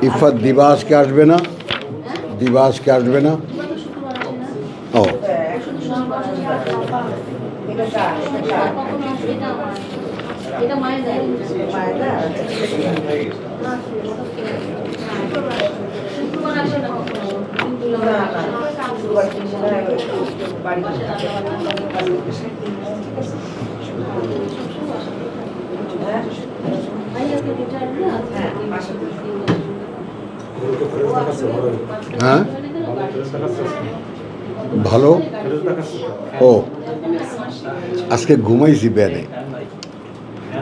ইফাত দিবা আজকে আসবে না? দিবা আজকে আসবে না? ও হ্যাঁ, ভালো। ও আজকে ঘুমাইছি ব্যানে,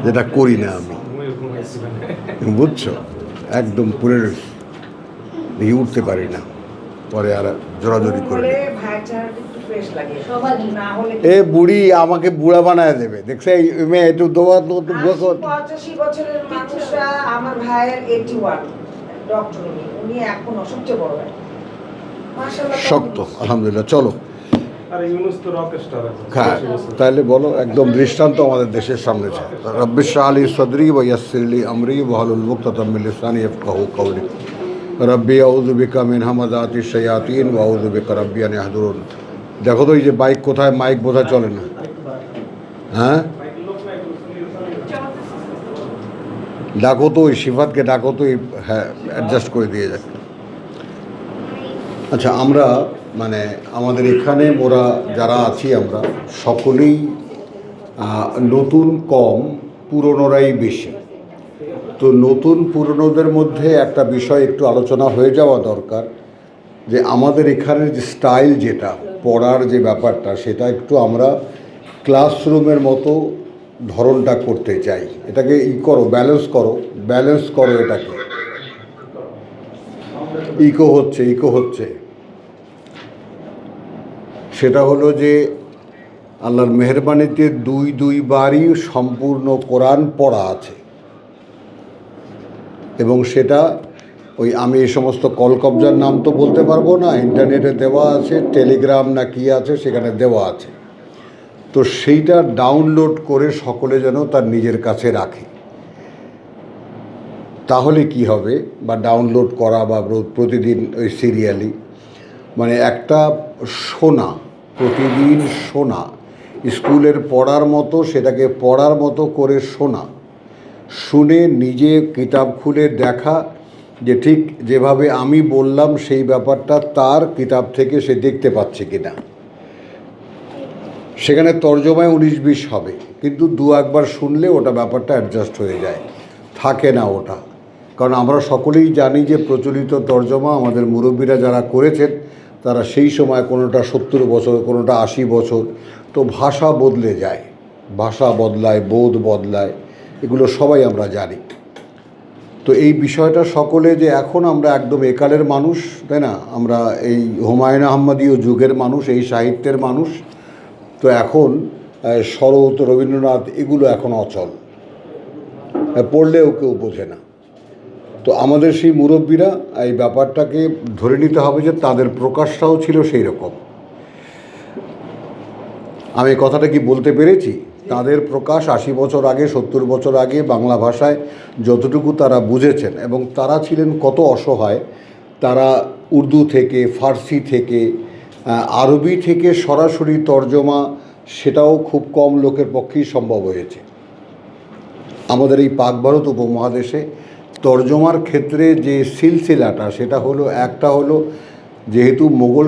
যেটা করি না আমি, বুঝছো? একদম পুরে দেখি উঠতে পারি না, পরে আর জোরাজোরি করে। এ বুড়ি আমাকে বুড়া বানায় দেবে, দেখছে এই মেয়ে একটু দোয়া তো 85 বছরের মানুষরা। আমার ভাইয়ের 81 ডক্টর, উনি এখনো সবচেয়ে বড় ভাই, মাশাআল্লাহ। শক্ত, আলহামদুলিল্লাহ। চলো, আরে ইউনুস তো রকস্টার আছে। হ্যাঁ তাহলে বলো, একদম দৃষ্টান্ত আমাদের দেশের সামনে আছে। রব্বি ইশরাহ লি সদরি ওয়া ইয়াসসির লি আমরি ওয়াহলুল উকদাতাম মিন লিসানি ইয়াফকাহু কওলি। রব্বি আউযু বিকা মিন হামাযাতিশ শায়াতিন ওয়া আউযু বিকা রব্বি আন ইয়াহদুরুন। দেখো তো এই যে বাইক কোথায়, মাইক বোঝা চলে না। হ্যাঁ, ডাকো তো ওই সিফাতকে, ডাকো তো, হ্যাঁ অ্যাডজাস্ট করে দিয়ে যাক। আচ্ছা, আমরা মানে আমাদের এখানে মোরা যারা আছি আমরা সকলেই নতুন কম, পুরনোরাই বেশি। তো নতুন পুরনোদের মধ্যে একটা বিষয় একটু আলোচনা হয়ে যাওয়া দরকার, যে আমাদের এখানের যে স্টাইল, যেটা পড়ার যে ব্যাপারটা, সেটা একটু আমরা ক্লাসরুমের মতো ধরনটা করতে চাই। এটাকে ব্যালেন্স করো এটাকে। ইকো হচ্ছে। সেটা হলো যে আল্লাহর মেহেরবানিতে দুইবারই সম্পূর্ণ কোরআন পড়া আছে, এবং সেটা ওই আমি এই সমস্ত কলকবজার নাম তো বলতে পারবো না, ইন্টারনেটে দেওয়া আছে, টেলিগ্রাম না কি আছে সেখানে দেওয়া আছে। তো সেইটা ডাউনলোড করে সকলে যেন তার নিজের কাছে রাখে। তাহলে কি হবে, বা ডাউনলোড করা বা প্রতিদিন ওই সিরিয়ালি, মানে একটা শোনা, প্রতিদিন শোনা, স্কুলের পড়ার মতো, সেটাকে পড়ার মতো করে শোনা, শুনে নিজে কিতাব খুলে দেখা যে ঠিক যেভাবে আমি বললাম সেই ব্যাপারটা তার কিতাব থেকে সে দেখতে পাচ্ছে কিনা। সেখানে তর্জমায় 19-20 হবে, কিন্তু একবার শুনলে ওটা ব্যাপারটা অ্যাডজাস্ট হয়ে যায়, থাকে না ওটা। কারণ আমরা সকলেই জানি যে প্রচলিত তর্জমা আমাদের মুরব্বীরা যারা করেছেন, তারা সেই সময় কোনোটা 70 বছর, কোনোটা 80 বছর, তো ভাষা বদলে যায়, ভাষা বদলায়, বোধ বদলায়, এগুলো সবাই আমরা জানি। তো এই বিষয়টা সকলে, যে এখন আমরা একদম একালের মানুষ, তাই না, আমরা এই হুমায়ুন আহমদীয় যুগের মানুষ, এই সাহিত্যের মানুষ, তো এখন শরৎ, রবীন্দ্রনাথ, এগুলো এখন অচল, পড়লেও কেউ বোঝে না। তো আমাদের সেই মুরব্বীরা এই ব্যাপারটাকে ধরে নিতে হবে যে তাদের প্রকাশটাও ছিল সেই রকম। আমি কথাটা কি বলতে পেরেছি? তাদের প্রকাশ 80 বছর আগে, 70 বছর আগে বাংলা ভাষায় যতটুকু তারা বুঝেছেন, এবং তারা ছিলেন কত অসহায়, তারা উর্দু থেকে, ফার্সি থেকে, আরবি থেকে সরাসরি তর্জমা, সেটাও খুব কম লোকের পক্ষেই সম্ভব হয়েছে। আমাদের এই পাক ভারত উপমহাদেশে তর্জমার ক্ষেত্রে যে সিলসিলাটা, সেটা হলো, একটা হলো যেহেতু মোগল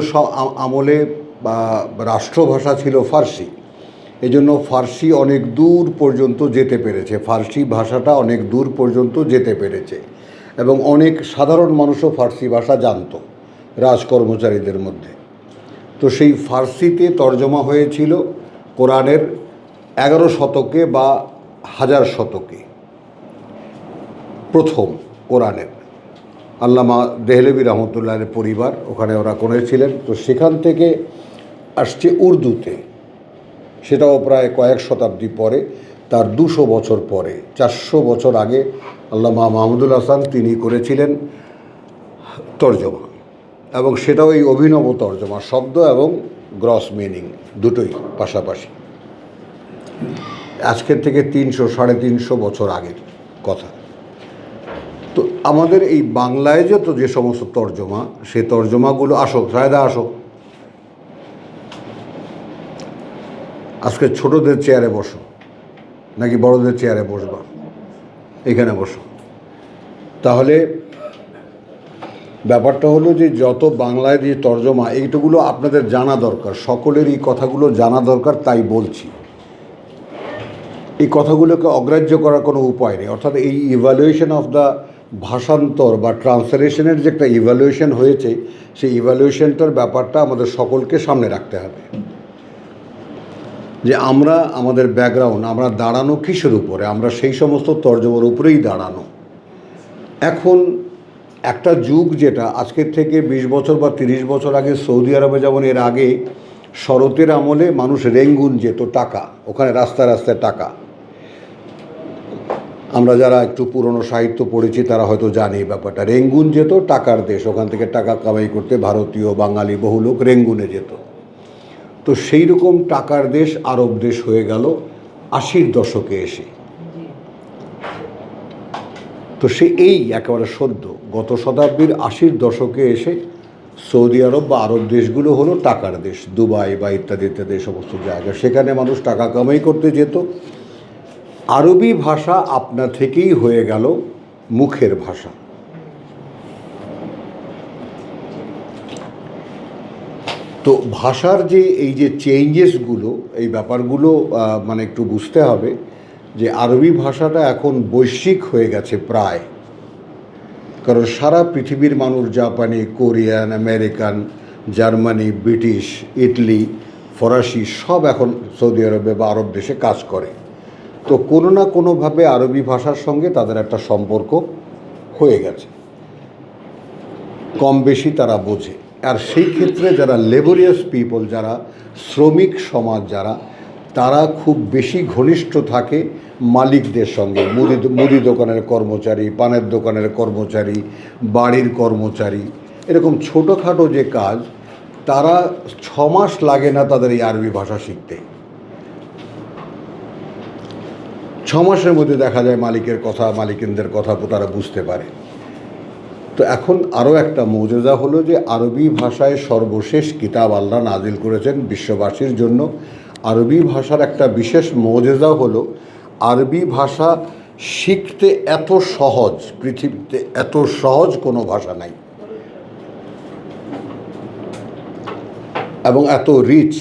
আমলে বা রাষ্ট্রভাষা ছিল ফার্সি, এজন্য ফার্সি অনেক দূর পর্যন্ত যেতে পেরেছে, ফার্সি ভাষাটা অনেক দূর পর্যন্ত যেতে পেরেছে, এবং অনেক সাধারণ মানুষও ফার্সি ভাষা জানতো রাজকর্মচারীদের মধ্যে। তো সেই ফার্সিতে তর্জমা হয়েছিল কোরআনের 11 শতকে বা 1000 শতকে, প্রথম কোরআনের। আল্লামা দেহলেভি রহমতুল্লাহের পরিবার ওখানে ওরা করেছিলেন। তো সেখান থেকে আসছে উর্দুতে, সেটাও প্রায় কয়েক শতাব্দী পরে, তার 200 বছর পরে, 400 বছর আগে আল্লামা মাহমুদুল হাসান তিনি করেছিলেন তর্জমা, এবং সেটাও এই অভিনব তর্জমা, শব্দ এবং গ্রস মিনিং দুটোই পাশাপাশি। আজকের থেকে 300-350 বছর আগের কথা। তো আমাদের এই বাংলায় যে সমস্ত তর্জমা, সে তর্জমাগুলো আসো সায়দা আসো, আজকে ছোটদের চেয়ারে বসো নাকি বড়দের চেয়ারে বসবা, এখানে বসো। তাহলে ব্যাপারটা হলো যে যত বাংলায় যে তর্জমা, এইটুকুলো আপনাদের জানা দরকার, সকলের এই কথাগুলো জানা দরকার, তাই বলছি। এই কথাগুলোকে অগ্রাহ্য করার কোনো উপায় নেই। অর্থাৎ এই ইভ্যালুয়েশন অফ দ্য ভাষান্তর বা ট্রান্সলেশনের যে একটা ইভ্যালুয়েশন হয়েছে, সেই ইভ্যালুয়েশনটার ব্যাপারটা আমাদের সকলকে সামনে রাখতে হবে, যে আমরা আমাদের ব্যাকগ্রাউন্ড, আমরা দাঁড়ানো কিসের উপরে, আমরা সেই সমস্ত তর্জমার উপরেই দাঁড়ানো। এখন একটা যুগ যেটা আজকের থেকে 20 বছর বা 30 বছর আগে সৌদি আরবে, যেমন এর আগে শরতের আমলে মানুষ রেঙ্গুন যেত, টাকা, ওখানে রাস্তায় রাস্তায় টাকা। আমরা যারা একটু পুরনো সাহিত্য পড়েছি তারা হয়তো জানে এই ব্যাপারটা। রেঙ্গুন যেত, টাকার দেশ, ওখান থেকে টাকা কামাই করতে ভারতীয় বাঙালি বহু লোক রেঙ্গুনে যেত। তো সেই রকম টাকার দেশ আরব দেশ হয়ে গেল 80-র দশকে এসে। তো সে এই একেবারে সদ্য গত শতাব্দীর 80-র দশকে এসে সৌদি আরব বা আরব দেশগুলো হলো টাকার দেশ, দুবাই বা ইত্যাদি ইত্যাদি সমস্ত জায়গা, সেখানে মানুষ টাকা কামাই করতে যেত। আরবি ভাষা আপনা থেকেই হয়ে গেল মুখের ভাষা। তো ভাষার যে এই যে চেঞ্জেসগুলো, এই ব্যাপারগুলো মানে একটু বুঝতে হবে যে আরবি ভাষাটা এখন বৈশ্বিক হয়ে গেছে প্রায়। কারণ সারা পৃথিবীর মানুষ, জাপানি, Korean, American, Germany, British, Italy, ফরাসি সব এখন সৌদি আরবে বা আরব দেশে কাজ করে। তো কোনো না কোনোভাবে আরবি ভাষার সঙ্গে তাদের একটা সম্পর্ক হয়ে গেছে, কম বেশি তারা বোঝে। আর সেই ক্ষেত্রে যারা লেবোরিয়াস পিপল, যারা শ্রমিক সমাজ, তারা খুব বেশি ঘনিষ্ঠ থাকে মালিকদের সঙ্গে। মুদি দোকানের কর্মচারী, পানের দোকানের কর্মচারী, বাড়ির কর্মচারী, এরকম ছোটোখাটো যে কাজ, তারা 6 মাস লাগে না তাদের এই আরবি ভাষা শিখতে। 6 মাসের মধ্যে দেখা যায় মালিকের কথা, মালিকিনদের কথা তারা বুঝতে পারে। তো এখন আরও একটা মৌজেজা হলো যে আরবি ভাষায় সর্বশেষ কিতাব আল্লাহ নাজিল করেছেন বিশ্ববাসীর জন্য। আরবি ভাষার একটা বিশেষ মৌজেজা হলো আরবি ভাষা শিখতে এত সহজ, পৃথিবীতে এত সহজ কোনো ভাষা নাই, এবং এত রিচ।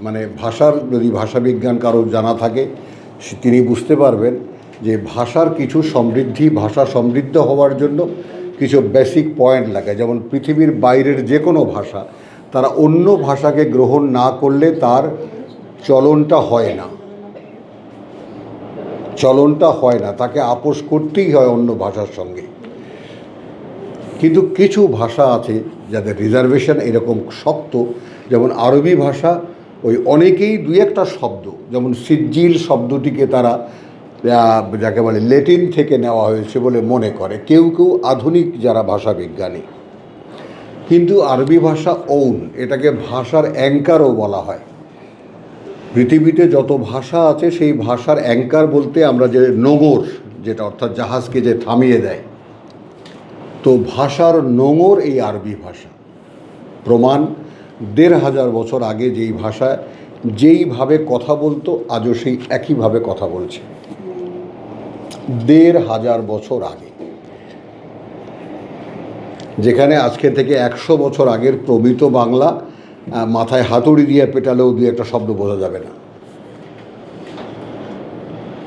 মানে ভাষার যদি ভাষাবিজ্ঞান কারো জানা থাকে, তিনি বুঝতে পারবেন যে ভাষার কিছু সমৃদ্ধি, ভাষা সমৃদ্ধ হওয়ার জন্য কিছু বেসিক পয়েন্ট লাগে। যেমন পৃথিবীর বাইরের যে কোনো ভাষা, তারা অন্য ভাষাকে গ্রহণ না করলে তার চলনটা হয় না, তাকে আপোস করতেই হয় অন্য ভাষার সঙ্গে। কিন্তু কিছু ভাষা আছে যাদের রিজার্ভেশন এরকম শক্ত, যেমন আরবি ভাষা। ওই অনেকেই 2-1টা শব্দ, যেমন সিজ্জিল শব্দটিকে তারা যাকে বলে ল্যাটিন থেকে নেওয়া হয়েছে বলে মনে করে কেউ কেউ আধুনিক যারা ভাষাবিজ্ঞানী। কিন্তু আরবি ভাষা এটাকে ভাষার অ্যাঙ্কারও বলা হয়। পৃথিবীতে যত ভাষা আছে সেই ভাষার অ্যাঙ্কার বলতে আমরা যে নোঙর, যেটা অর্থাৎ জাহাজকে যে থামিয়ে দেয়, তো ভাষার নোঙর এই আরবি ভাষা। প্রমাণ 1500 বছর আগে যেই ভাষায় যেইভাবে কথা বলতো, আজও সেই একইভাবে কথা বলছে। 1500 বছর আগে, যেখানে আজকে থেকে 100 বছর আগের প্রমিত বাংলা মাথায় হাতুড়ি দিয়ে পেটালেও 2-1টা শব্দ বোঝা যাবে না।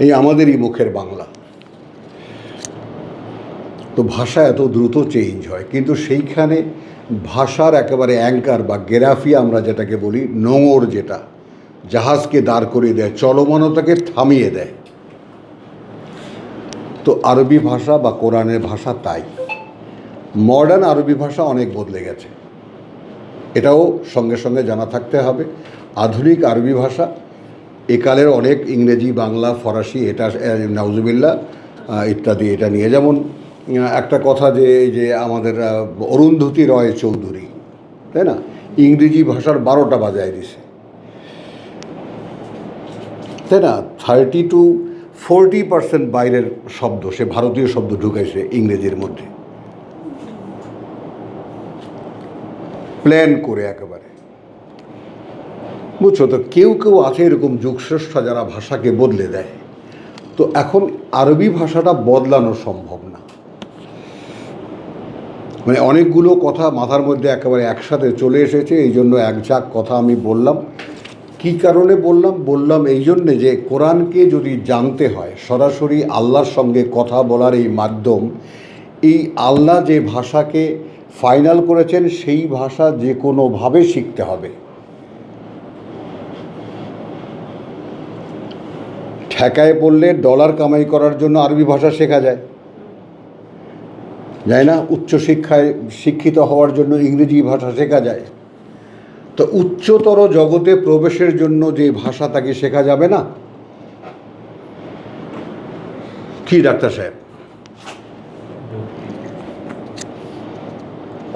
এই আমাদেরই মুখের বাংলা। তো ভাষা এত দ্রুত চেঞ্জ হয়, কিন্তু সেইখানে ভাষার একেবারে অ্যাঙ্কার বা গ্রাফি আমরা যেটাকে বলি, নোঙর, যেটা জাহাজকে দাঁড় করিয়ে দেয়, চলমানতাকে থামিয়ে দেয়। তো আরবি ভাষা বা কোরআনের ভাষা তাই। মডার্ন আরবি ভাষা অনেক বদলে গেছে, এটাও সঙ্গে সঙ্গে জানা থাকতে হবে। আধুনিক আরবি ভাষা একালের অনেক ইংরেজি, বাংলা, ফরাসি, এটা নাউজুবিল্লাহ ইত্যাদি এটা নিয়ে। যেমন একটা কথা যে আমাদের অরুন্ধতী রয় চৌধুরী, তাই না, ইংরেজি ভাষার 12টা বাজায় দিছে। তাই না, 30-40% বাইরের শব্দ, সে ভারতীয় শব্দ ঢুকাইছে ইংরেজির মধ্যে, প্ল্যান করে একেবারে। বুঝছো তো, কেউ কেউ আছে এরকম যুগশ্রেষ্ঠ যারা ভাষাকে বদলে দেয়। তো এখন আরবি ভাষাটা বদলানো সম্ভব না, মানে অনেকগুলো কথা মাথার মধ্যে একেবারে একসাথে চলে এসেছে, এই জন্য এক ঝাঁক কথা আমি বললাম। কী কারণে বললাম এই জন্যে যে কোরআনকে যদি জানতে হয়, সরাসরি আল্লাহর সঙ্গে কথা বলার এই মাধ্যম, এই আল্লাহ যে ভাষাকে ফাইনাল করেছেন সেই ভাষা যে কোনোভাবে শিখতে হবে। ঠেকায় পড়লে ডলার কামাই করার জন্য আরবি ভাষা শেখা যায় না, উচ্চশিক্ষায় শিক্ষিত হওয়ার জন্য ইংরেজি ভাষা শেখা যায়। তো উচ্চতর জগতে প্রবেশের জন্য যে ভাষা তাকে শেখা যাবে না? কি ডাক্তার সাহেব,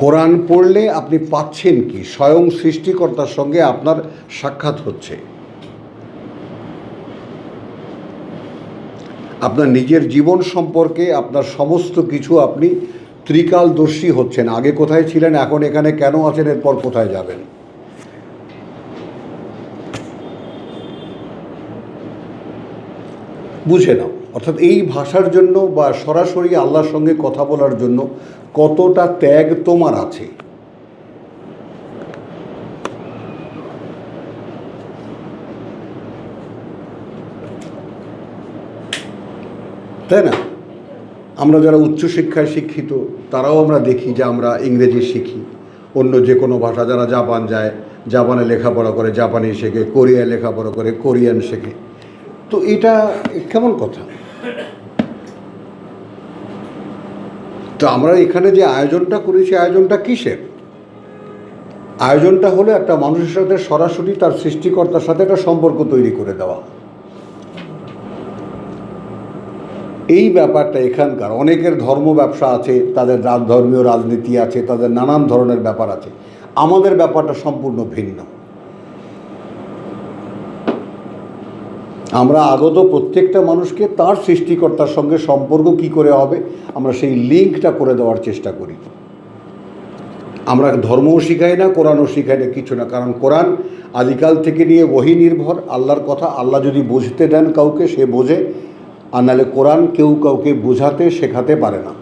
কোরআন পড়লে আপনি পাচ্ছেন কি? স্বয়ং সৃষ্টিকর্তার সঙ্গে আপনার সাক্ষাৎ হচ্ছে। আপনার নিজের জীবন সম্পর্কে আপনার সমস্ত কিছু আপনি ত্রিকালদর্শী হচ্ছেন। আগে কোথায় ছিলেন, এখন এখানে কেন আছেন, এরপর কোথায় যাবেন। বুঝে নাও। অর্থাৎ এই ভাষার জন্য বা সরাসরি আল্লাহর সঙ্গে কথা বলার জন্য কতটা ত্যাগ তোমার আছে। তাই না? আমরা যারা উচ্চশিক্ষায় শিক্ষিত তারাও আমরা দেখি যে আমরা ইংরেজি শিখি, অন্য যে কোনো ভাষা, যারা জাপান যায় জাপানে লেখাপড়া করে জাপানি শেখে, কোরিয়ায় লেখাপড়া করে কোরিয়ান শেখে। তো এটা কেমন কথা? তো আমরা এখানে যে আয়োজনটা করেছি, আয়োজনটা কিসের? আয়োজনটা হলো একটা মানুষের সাথে সরাসরি তার সৃষ্টিকর্তার সাথে একটা সম্পর্ক তৈরি করে দেওয়া। এই ব্যাপারটা এখানকার অনেকের ধর্ম ব্যবসা আছে, তাদের ধর্মীয় রাজনীতি আছে, তাদের নানান ধরনের ব্যাপার আছে। আমাদের ব্যাপারটা সম্পূর্ণ ভিন্ন। আমরা আগত প্রত্যেকটা মানুষকে তার সৃষ্টিকর্তার সঙ্গে সম্পর্ক কি করে হবে, আমরা সেই লিঙ্কটা করে দেওয়ার চেষ্টা করি। আমরা ধর্মও শিখাই না, কোরআনও শিখাই না, কিছু না। কারণ কোরআন আদিকাল থেকে নিয়ে ওহী নির্ভর, আল্লাহর কথা। আল্লাহ যদি বুঝতে দেন কাউকে, সে বোঝে, আর নাহলে কোরআন কেউ কাউকে বোঝাতে শেখাতে পারে না।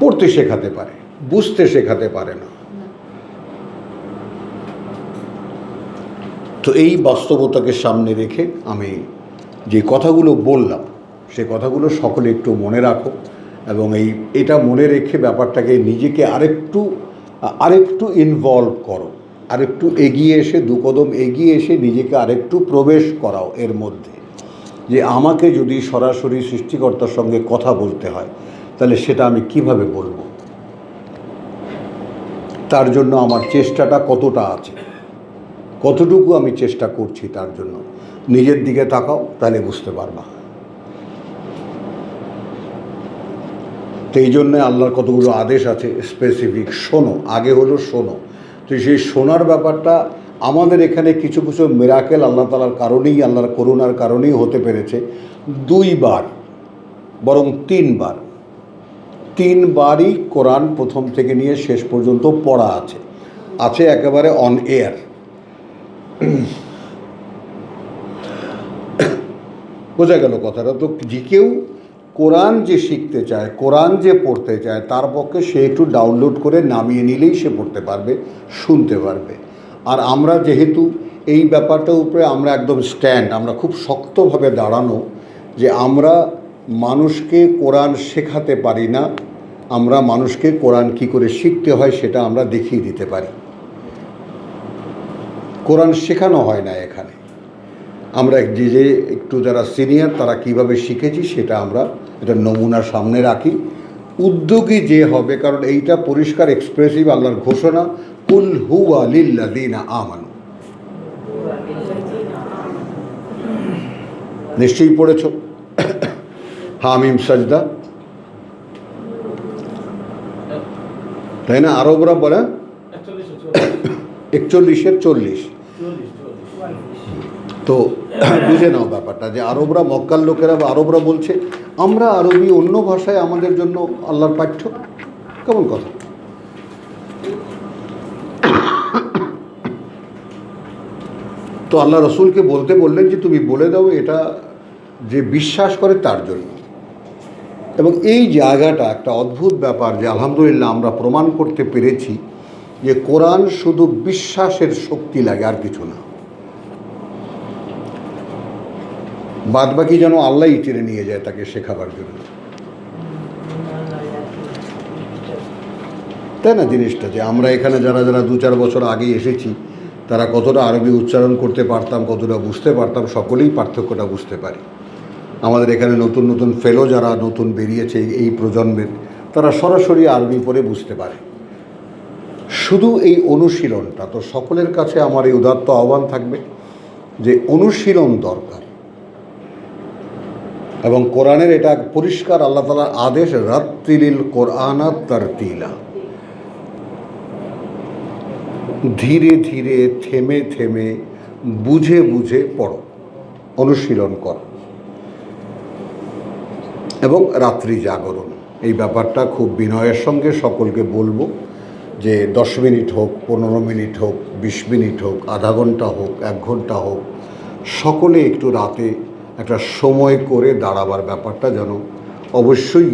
পড়তে শেখাতে পারে, বুঝতে শেখাতে পারে না। তো এই বাস্তবতাকে সামনে রেখে আমি যে কথাগুলো বললাম, সে কথাগুলো সকলে একটু মনে রাখো, এবং এটা মনে রেখে ব্যাপারটাকে নিজেকে আরেকটু ইনভলভ করো, আরেকটু এগিয়ে এসে, দু কদম এগিয়ে এসে নিজেকে আরেকটু প্রবেশ করাও এর মধ্যে। যে আমাকে যদি সরাসরি সৃষ্টিকর্তার সঙ্গে কথা বলতে হয়, তাহলে সেটা আমি কিভাবে বলবো, তার জন্য আমার চেষ্টাটা কতটা আছে, কতটুকু আমি চেষ্টা করছি তার জন্য। নিজের দিকে তাকাও, তাহলে বুঝতে পারবা। তো এই জন্যে আল্লাহর কতগুলো আদেশ আছে স্পেসিফিক। শোনো, আগে হলো শোনো। তো সেই শোনার ব্যাপারটা আমাদের এখানে কিছু কিছু মিরাকেল আল্লাহ তাআলার কারণেই, আল্লাহর করুণার কারণেই হতে পেরেছে। 2 বার, বরং 3 বার, 3 বারই কোরআন প্রথম থেকে নিয়ে শেষ পর্যন্ত পড়া আছে একেবারে অন এয়ার। বোঝা গেল কথাটা? তো যে কেউ কোরআন যে শিখতে চায়, কোরআন যে পড়তে চায়, তার পক্ষে সে একটু ডাউনলোড করে নামিয়ে নিলেই সে পড়তে পারবে, শুনতে পারবে। আর আমরা যেহেতু এই ব্যাপারটার উপরে আমরা একদম স্ট্যান্ড, আমরা খুব শক্তভাবে দাঁড়ানো, যে আমরা মানুষকে কোরআন শেখাতে পারি না, আমরা মানুষকে কোরআন কী করে শিখতে হয় সেটা আমরা দেখিয়ে দিতে পারি। কোরআন শেখানো হয় না এখানে। আমরা যে একটু যারা সিনিয়র তারা কিভাবে শিখেছি সেটা আমরা এটা নমুনা সামনে রাখি। উদ্যোগী যে হবে, কারণ এইটা পরিষ্কার এক্সপ্রেসিভ আল্লাহর ঘোষণা, কুল হুয়া লিল্লাযিনা আমানু। নিশ্চয়ই পড়েছ হামিম সাজদা, তাই না? আরবরা বলে 41-এর 40। তো বুঝে নাও ব্যাপারটা, যে আরবরা, মক্কার লোকেরা বা আরবরা বলছে আমরা আরবি অন্য ভাষায় আমাদের জন্য আল্লাহর পাঠ্য। কেমন কথা? তো আল্লাহ রসুলকে বলতে বললেন যে তুমি বলে দাও এটা যে বিশ্বাস করে তার জন্য। এবং এই জায়গাটা একটা অদ্ভুত ব্যাপার যে আলহামদুলিল্লাহ আমরা প্রমাণ করতে পেরেছি যে কোরআন শুধু বিশ্বাসের শক্তি লাগে, আর কিছু না। বাদবাকি যেন আল্লাহই টেনে নিয়ে যায় তাকে শেখাবার জন্য, তাই না? জিনিসটা যে আমরা এখানে যারা যারা 2-4 বছর আগে এসেছি তারা কতটা আরবি উচ্চারণ করতে পারতাম, কতটা বুঝতে পারতাম, সকলেই পার্থক্যটা বুঝতে পারি। আমাদের এখানে নতুন নতুন ফেলো যারা নতুন বেরিয়েছে এই প্রজন্মের, তারা সরাসরি আরবি পড়ে বুঝতে পারে। শুধু এই অনুশীলনটা, তো সকলের কাছে আমার এই উদাত্ত আহ্বান থাকবে যে অনুশীলন দরকার। এবং কোরআনের এটা পরিষ্কার আল্লাহ তাআলার আদেশ, রাত্তিলিল কোরআনা তারতিলা, ধীরে ধীরে থেমে থেমে বুঝে বুঝে পড়ো, অনুশীলন করো। এবং রাত্রি জাগরণ, এই ব্যাপারটা খুব বিনয়ের সঙ্গে সকলকে বলবো যে 10 মিনিট হোক, 15 মিনিট হোক, 20 মিনিট হোক, আধা ঘন্টা হোক, 1 ঘন্টা হোক, সকলে একটু রাতে একটা সময় করে দাঁড়াবার ব্যাপারটা যেন অবশ্যই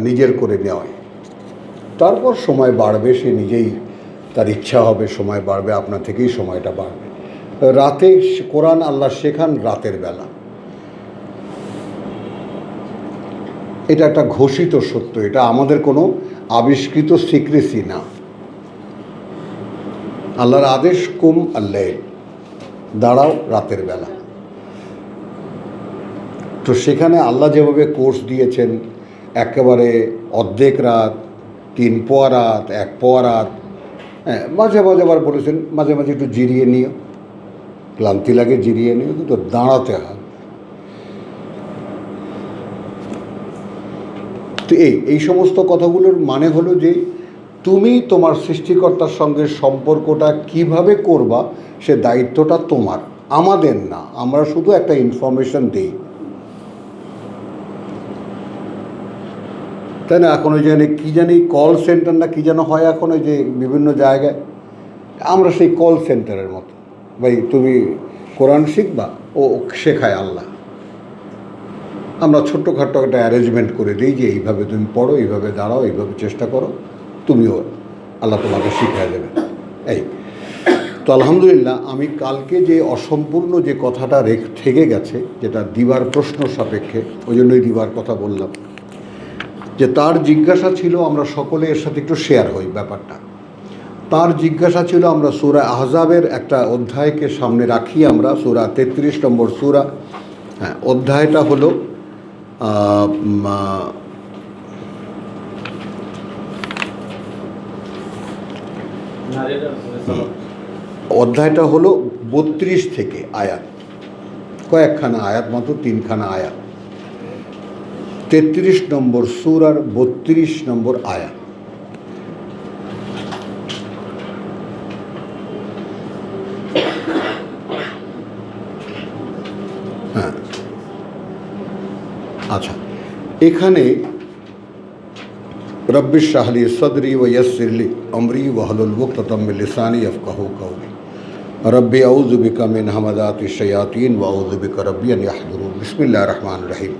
নিজের করে নেওয়ায়। তারপর সময় বাড়বে, সে নিজেই তার ইচ্ছা হবে, সময় বাড়বে, আপনার থেকেই সময়টা বাড়বে। রাতে কোরআন আল্লাহ শেখান রাতের বেলা, এটা একটা ঘোষিত সত্য, এটা আমাদের কোনো আবিষ্কৃত সিক্রেসি না। আল্লাহর আদেশ, কুম আল্লাহ, দাঁড়াও রাতের বেলা। তো সেখানে আল্লাহ যেভাবে কোর্স দিয়েছেন, একেবারে অর্ধেক রাত, 3 পোয়া রাত, 1 পোয়া রাত, হ্যাঁ, মাঝে মাঝে আবার বলেছেন মাঝে মাঝে একটু জিরিয়ে নিও, ক্লান্তি লাগে জিরিয়ে নিও, কিন্তু দাঁড়াতে হয়। তো এই সমস্ত কথাগুলোর মানে হলো যে তুমি তোমার সৃষ্টিকর্তার সঙ্গে সম্পর্কটা কিভাবে করবা সে দায়িত্বটা তোমার, আমাদের না। আমরা শুধু একটা ইনফরমেশন দিই, তাই না? এখন ওই যে কী জানি কল সেন্টার না কী যেন হয় এখন ওই যে বিভিন্ন জায়গায়, আমরা সেই কল সেন্টারের মতো, ভাই তুমি কোরআন শিখবা, ও শেখায় আল্লাহ। আমরা ছোট্টখাট্টো একটা অ্যারেঞ্জমেন্ট করে দিই যে এইভাবে তুমি পড়ো, এইভাবে দাঁড়াও, এইভাবে চেষ্টা করো, তুমিও আল্লাহ তোমাকে শিখিয়ে দেবে। এই তো আলহামদুলিল্লাহ, আমি কালকে যে অসম্পূর্ণ যে কথাটা থেকে গেছে, যেটা দিবার প্রশ্ন সাপেক্ষে, ওই জন্যই দিবার কথা বললাম, যে তার জিজ্ঞাসা ছিল, আমরা সকলে এর সাথে একটু শেয়ার হই ব্যাপারটা। তার জিজ্ঞাসা ছিল, আমরা সূরা আহজাবের একটা অধ্যায়কে সামনে রাখি, আমরা সূরা 33 নম্বর সূরা, হ্যাঁ, অধ্যায়টা হলো অধ্যায়টা হলো 32 থেকে আয়াত, কয়েকখানা আয়াত, মাত্র 3খানা আয়াত। 33 নম্বর সূরার 32 নম্বর আয়াত। হ্যাঁ, আচ্ছা, এখানে রব্বি ইশরাহ লি সাদরি ওয়া ইয়াসসির লি আমরি ওয়াহলুল উকদাতাম মিন লিসানি ইয়াফকাহু কাওলি রব্বি আউযু বিকা মিন হামাযাতিশ শায়াতিন ওয়া আউযু বিকা রব্বি আন ইয়াহদুরুন। বিসমিল্লাহির রহমানির রহিম।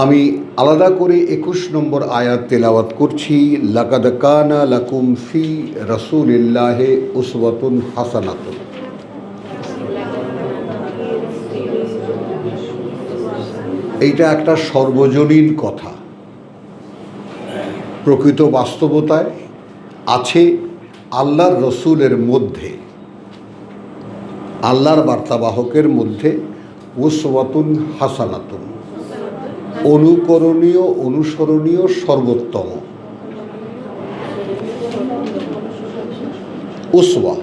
আমি আলাদা করে 21 নম্বর আয়াত তেলাওয়াত করছি। লাকাদ কানা লাকুম ফি রাসূলিল্লাহি উসওয়াতুন হাসানাতুন। এইটা একটা সর্বজনীন কথা, প্রকৃত বাস্তবতায় আছে আল্লাহর রসুলের মধ্যে, আল্লাহর বার্তাবাহকের মধ্যে উসওয়াতুন হাসানাতুন, অনুকরণীয়, অনুসরণীয়, সর্বোত্তম। উসওয়া,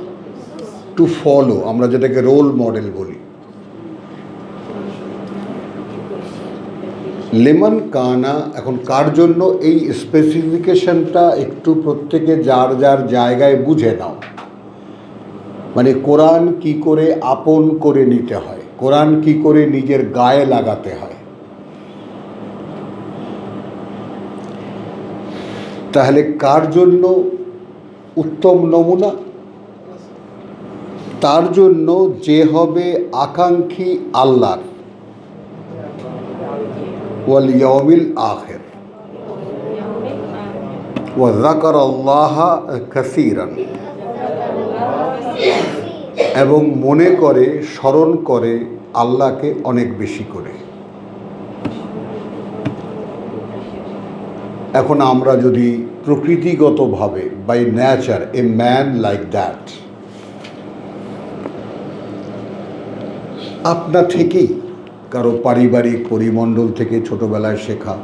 টু ফলো, আমরা যেটাকে রোল মডেল বলি। লেমন কানা, এখন কার জন্য এই স্পেসিফিকেশনটা একটু প্রত্যেকে যার যার জায়গায় বুঝে নাও। মানে কোরআন কি করে আপন করে নিতে হয়, কোরআন কি করে নিজের গায়ে লাগাতে হয়। তাহলে কার জন্য উত্তম নমুনা? তার জন্য যে হবে আকাঙ্ক্ষী আল্লাহর, ওয়াল ইয়াউমিল আখির, ওয়া যাকারাল্লাহা কাসীরান, এবং মনে করে, স্মরণ করে আল্লাহকে অনেক বেশি করে। এখন আমরা যদি প্রকৃতিগতভাবে, by nature a man like that, আপনা থেকেই কারো পারিবারিক পরিমণ্ডল থেকে ছোটোবেলায় শেখা,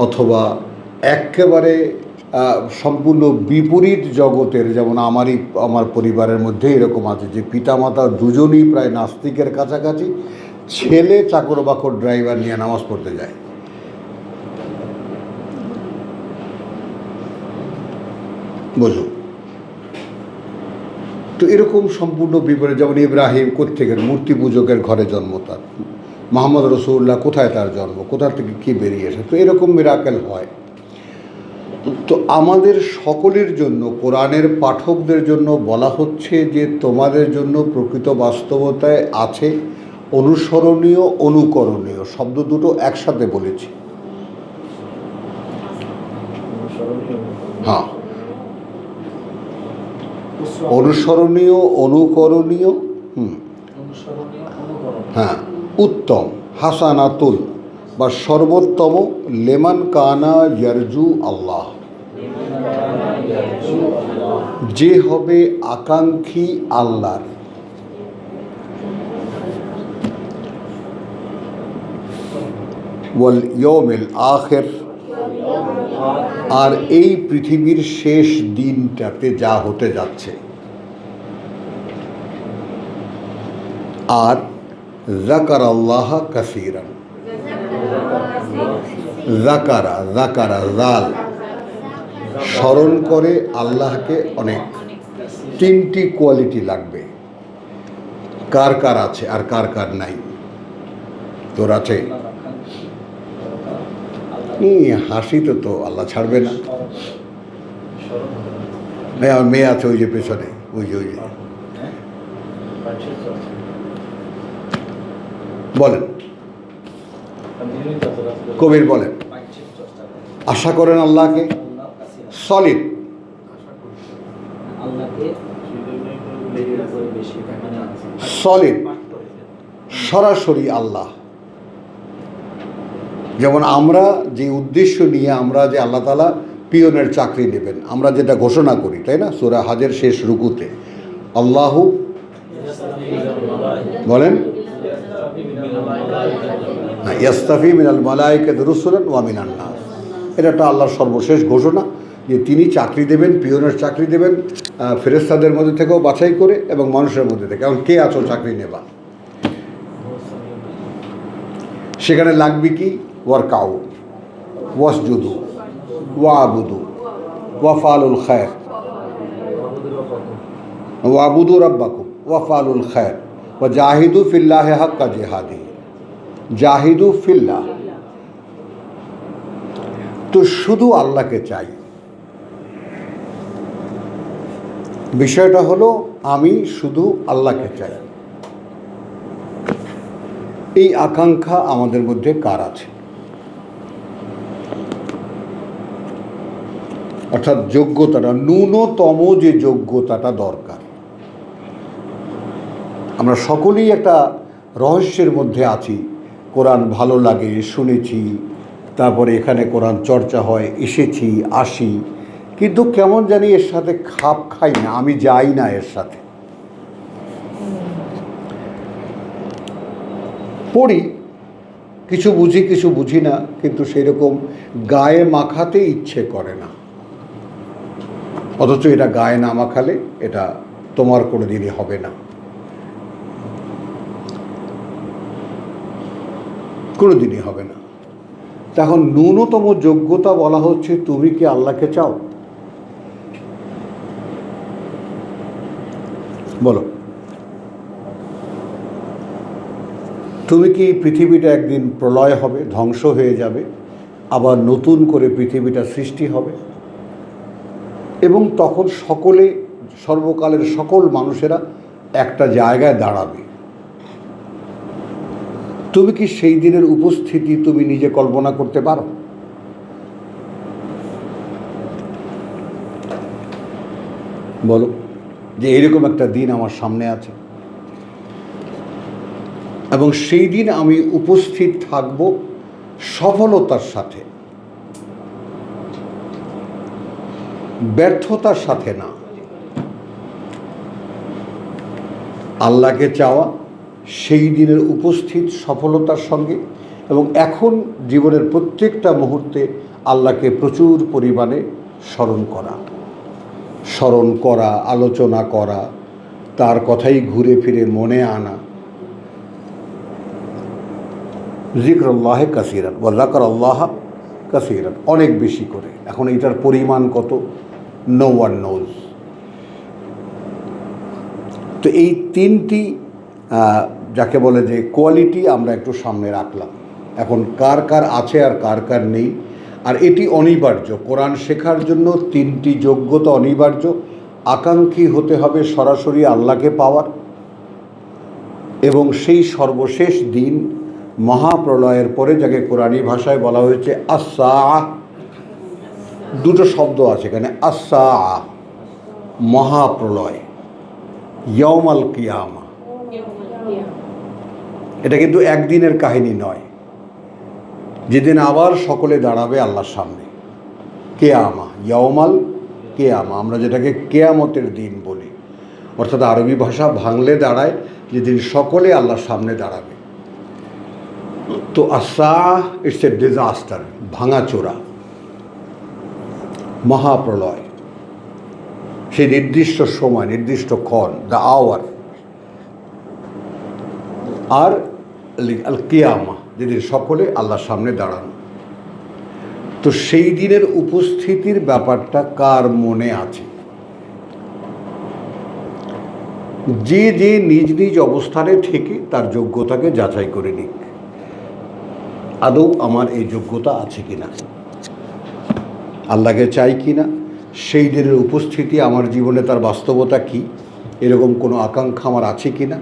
অথবা একেবারে সম্পূর্ণ বিপরীত জগতের, যেমন আমার পরিবারের মধ্যে এরকম আছে যে পিতামাতা দুজনই প্রায় নাস্তিকের কাছাকাছি, ছেলে চাকর বাকর ড্রাইভার নিয়ে নামাজ পড়তে যায়। বুঝো তো এরকম সম্পূর্ণ বিপরীত। যেমন ইব্রাহিম কোত্থেকের মূর্তি পূজকের ঘরে জন্ম, তার মোহাম্মদ রসুল্লাহ কোথায় তার জন্ম, কোথা থেকে কী বেরিয়ে এসে, তো এরকম মিরাকেল হয়। তো আমাদের সকলের জন্য, কোরআনের পাঠকদের জন্য বলা হচ্ছে যে তোমাদের জন্য প্রকৃত বাস্তবতায় আছে অনুসরণীয়, অনুকরণীয় শব্দ দুটো একসাথে বলেছি। হ্যাঁ, অনুসরণীয়, অনুকরণীয়, হ্যাঁ, উত্তম, হাসানাতুল বা সর্বোত্তম, লেমান কানা ইয়ারজু আল্লাহ, যে হবে আকাঙ্ক্ষী আল্লাহর। ওয়াল ইয়াউমিল আখির, আর এই পৃথিবীর শেষ দিনটাতে যা হতে যাচ্ছে। আর যাকারাল্লাহ কাসীরান, যাকারা, যাকারা জাল, স্মরণ করে আল্লাহকে অনেক। তিনটি কোয়ালিটি লাগবে, কার কার আছে আর কার কার নাই? তোর আছে? হাসি তো আল্লাহ ছাড়বে না। আমার মেয়ে আছে ওই যে পেছনে, ওই যে বলেন, কবির বলেন, আশা করেন আল্লাহকে, সলিড, সলিড, সরাসরি আল্লাহ। যেমন আমরা যে উদ্দেশ্য নিয়ে, আমরা যে আল্লাহ তাআলা পিয়নের চাকরি নেবেন, আমরা যেটা ঘোষণা করি, তাই না? সূরা হজের শেষ রুকুতে আল্লাহু বলেন, ইয়াস্তাফি মিনাল মালাইকাতি রুসুলান ওয়া মিনান নাস, এটা একটা আল্লাহর সর্বশেষ ঘোষণা যে তিনি চাকরি দেবেন, পিয়নের চাকরি দেবেন ফেরেশতাদের মধ্যে থেকেও বাছাই করে এবং মানুষের মধ্যে থেকে। এখন কে আছো চাকরি নেবা? সেখানে লাগবে কি? ওয়ারকাউ, ওয়াসজুদু, ওয়াবুদু, ওয়াফালুল খায়র, ওয়াবুদু রাব্বাকুম ওয়াফালুল খায়র, ওয়া জাহিদু ফিল্লাহি হাক্কা জিহাদি, জাহিদু ফিল্লাহ। তো শুধু আল্লাহকে চাই। বিষয়টা হলো আমি শুধু আল্লাহকে চাই। এই আকাঙ্ক্ষা আমাদের মধ্যে কার আছে? অর্থাৎ যোগ্যতাটা, ন্যূনতম যে যোগ্যতাটা দরকার। আমরা সকলেই একটা রহস্যের মধ্যে আছি। কোরআন ভালো লাগে, শুনেছি, তারপরে এখানে কোরআন চর্চা হয়, এসেছি, আসি, কিন্তু কেমন জানি এর সাথে খাপ খাই না, আমি যাই না এর সাথে। পড়ি, কিছু বুঝি কিছু বুঝি না, কিন্তু সেরকম গায়ে মাখাতে ইচ্ছে করে না। অথচ এটা গায়ে না মাখালে এটা তোমার কোনো দিনই হবে না, কোনো দিনই হবে না। তখন ন্যূনতম যোগ্যতা বলা হচ্ছে, তুমি কি আল্লাহকে চাও? বলো, তুমি কি পৃথিবীটা একদিন প্রলয় হবে, ধ্বংস হয়ে যাবে, আবার নতুন করে পৃথিবীটা সৃষ্টি হবে এবং তখন সকলে, সর্বকালের সকল মানুষেরা একটা জায়গায় দাঁড়াবে? তুমি কি সেই দিনের উপস্থিতি তুমি নিজে কল্পনা করতে পারো? বলো যে এরকম একটা দিন আমার সামনে আছে এবং সেই দিন আমি উপস্থিত থাকব সফলতার সাথে, ব্যর্থতার সাথে না। আল্লাহকে চাওয়া, সেই দিনের উপস্থিত সফলতার সঙ্গে, এবং এখন জীবনের প্রত্যেকটা মুহূর্তে আল্লাহকে প্রচুর পরিমাণে স্মরণ করা, আলোচনা করা, তার কথাই ঘুরে ফিরে মনে আনা। জিক্রুল্লাহ কাসীরান ওয়া যাকারাল্লাহ কাসীরান, অনেক বেশি করে। এখন এটার পরিমাণ কত, নো ওয়ান নোজ। তো এই তিনটি যাকে বলে যে কোয়ালিটি আমরা একটু সামনে রাখলাম। এখন কার কার আছে আর কার কার নেই, আর এটি অনিবার্য। কোরআন শেখার জন্য তিনটি যোগ্যতা অনিবার্য। আকাঙ্ক্ষী হতে হবে সরাসরি আল্লাহকে পাওয়ার, এবং সেই সর্বশেষ দিন মহাপ্রলয়ের পরে, যাকে কোরআনী ভাষায় বলা হয়েছে আস-সাআহ, দুটো শব্দ আছে এখানে, আস-সাআহ মহাপ্রলয়, ইয়াউমাল কিয়ামা। এটা কিন্তু একদিনের কাহিনী নয়, যেদিন আবার সকলে দাঁড়াবে আল্লাহর সামনে। কেয়ামা, ইয়াউমাল কেয়ামা, আমরা যেটাকে কেয়ামতের দিন বলি, অর্থাৎ আরবি ভাষা ভাঙলে দাঁড়ায় যেদিন সকলে আল্লাহর সামনে দাঁড়াবে। তো আস-সাআহ ইটস এ ডিজাস্টার, ভাঙাচোরা, মহাপ্রলয়, সেই নির্দিষ্ট সময়, নির্দিষ্ট ক্ষণ, দ্য আওয়ার। আর আল কিয়ামা, যেদিন সকলে আল্লাহর সামনে দাঁড়ানো। তো সেই দিনের উপস্থিতির ব্যাপারটা কার মনে আছে? যে যে নিজ নিজ অবস্থানে থেকে তার যোগ্যতাকে যাচাই করে নিক, আদৌ আমার এই যোগ্যতা আছে কিনা, আল্লাহকে চাই কিনা, সেই দিনের উপস্থিতি আমার জীবনে তার বাস্তবতা কি, এরকম কোনো আকাঙ্ক্ষা আমার আছে কিনা,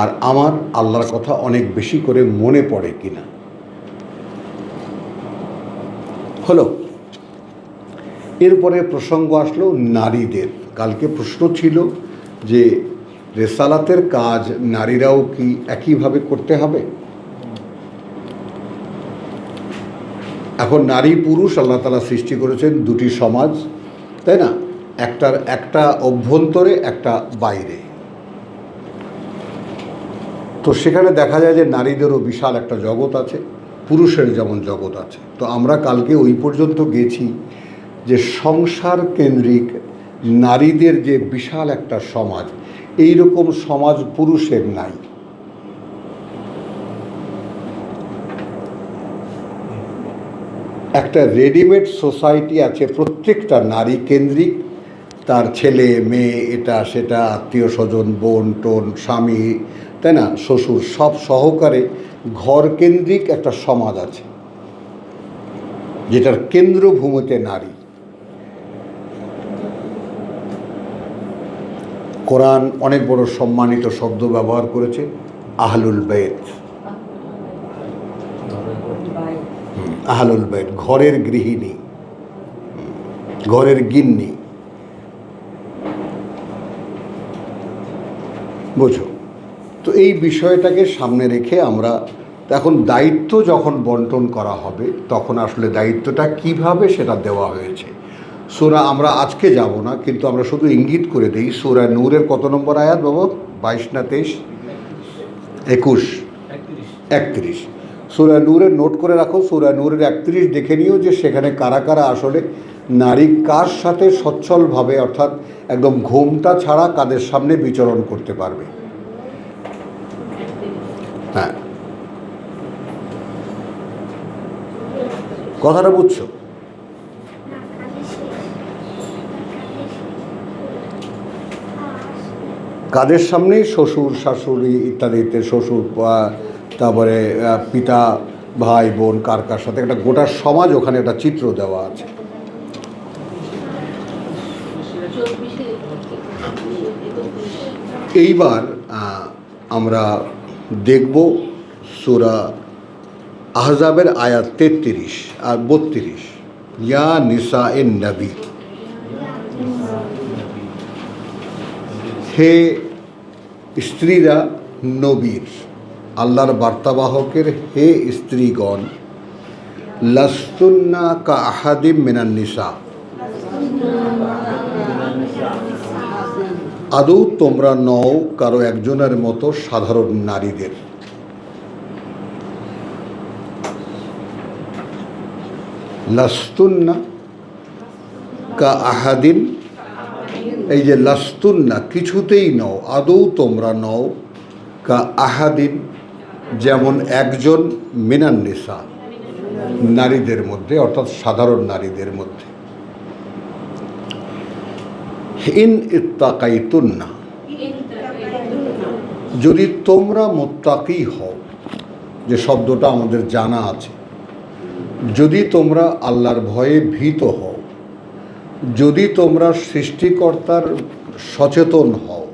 আর আমার আল্লাহর কথা অনেক বেশি করে মনে পড়ে কিনা। হলো, এরপরে প্রসঙ্গ আসলো নারীদের। কালকে প্রশ্ন ছিল যে রেসালাতের কাজ নারীরাও কি একইভাবে করতে হবে? এখন নারী পুরুষ আল্লাহ তাআলা সৃষ্টি করেছেন দুটি সমাজ, তাই না? একটা অভ্যন্তরে, একটা বাইরে। তো সেখানে দেখা যায় যে নারীদেরও বিশাল একটা জগৎ আছে, পুরুষের যেমন জগৎ আছে। তো আমরা কালকে ওই পর্যন্ত গেছি যে সংসার কেন্দ্রিক নারীদের যে বিশাল একটা সমাজ, এই রকম সমাজ পুরুষের নাই। একটা রেডিমেড সোসাইটি আছে প্রত্যেকটা নারী কেন্দ্রিক, তার ছেলে মেয়ে, এটা সেটা, আত্মীয় স্বজন, বোন টোন, স্বামী, তাই না, শ্বশুর, সব সহকারে ঘর কেন্দ্রিক একটা সমাজ আছে, যেটার কেন্দ্রভূমিতে নারী। কোরআন অনেক বড় সম্মানিত শব্দ ব্যবহার করেছে, আহলুল বাইত। আহলুল বাইত, ঘরের গৃহিণী, ঘরের গিন্নি, বোঝো। তো এই বিষয়টাকে সামনে রেখে আমরা এখন দায়িত্ব যখন বন্টন করা হবে, তখন আসলে দায়িত্বটা কিভাবে সেটা দেওয়া হয়েছে। সূরা আমরা আজকে যাব না, কিন্তু আমরা শুধু ইঙ্গিত করে দিই। সূরা নূরের কত নম্বর আয়াত বাবা? 22 না 23? 21, 31। সূরা নূরের নোট করে রাখো, সূরা নূরের 31 দেখে নিও যে সেখানে কারা কারা আসলে নারী কার সাথে সচ্ছলভাবে, অর্থাৎ একদম ঘোমটা ছাড়া কাদের সামনে বিচরণ করতে পারবে। হ্যাঁ, কথাটা বুঝছো? কাদের সামনেই শ্বশুর শাশুড়ি ইত্যাদিতে শ্বশুর তারপরে পিতা ভাই বোন কার কার সাথে একটা গোটা সমাজ ওখানে একটা চিত্র দেওয়া আছে। এইবার আমরা দেখব সূরা আহজাবের আয়াত 33 আর 32। ইয়া নিসাএন নবী, হে স্ত্রীরা নবীর, আল্লাহর বার্তাবাহকের হে স্ত্রীগণ, লাস্তুন্না কা আহাদিম মিনান নিসা, আদৌ তোমরা নও কারো একজনের মতো সাধারণ নারীদের। লাস্তুন্না কা আহাদিন, এই যে লাস্তুন্না কিছুতেই নও, আদৌ তোমরা নও, কা আহাদিন যেমন একজন, মিনান নিসা নারীদের মধ্যে, অর্থাৎ সাধারণ নারীদের মধ্যে। ইন ইত্তাকাইতুন্না, যদি তোমরা মুত্তাকি হও, যে শব্দটা আমাদের জানা আছে, যদি তোমরা আল্লাহর ভয়ে ভীত হও, যদি তোমরা সৃষ্টিকর্তার সচেতন হও,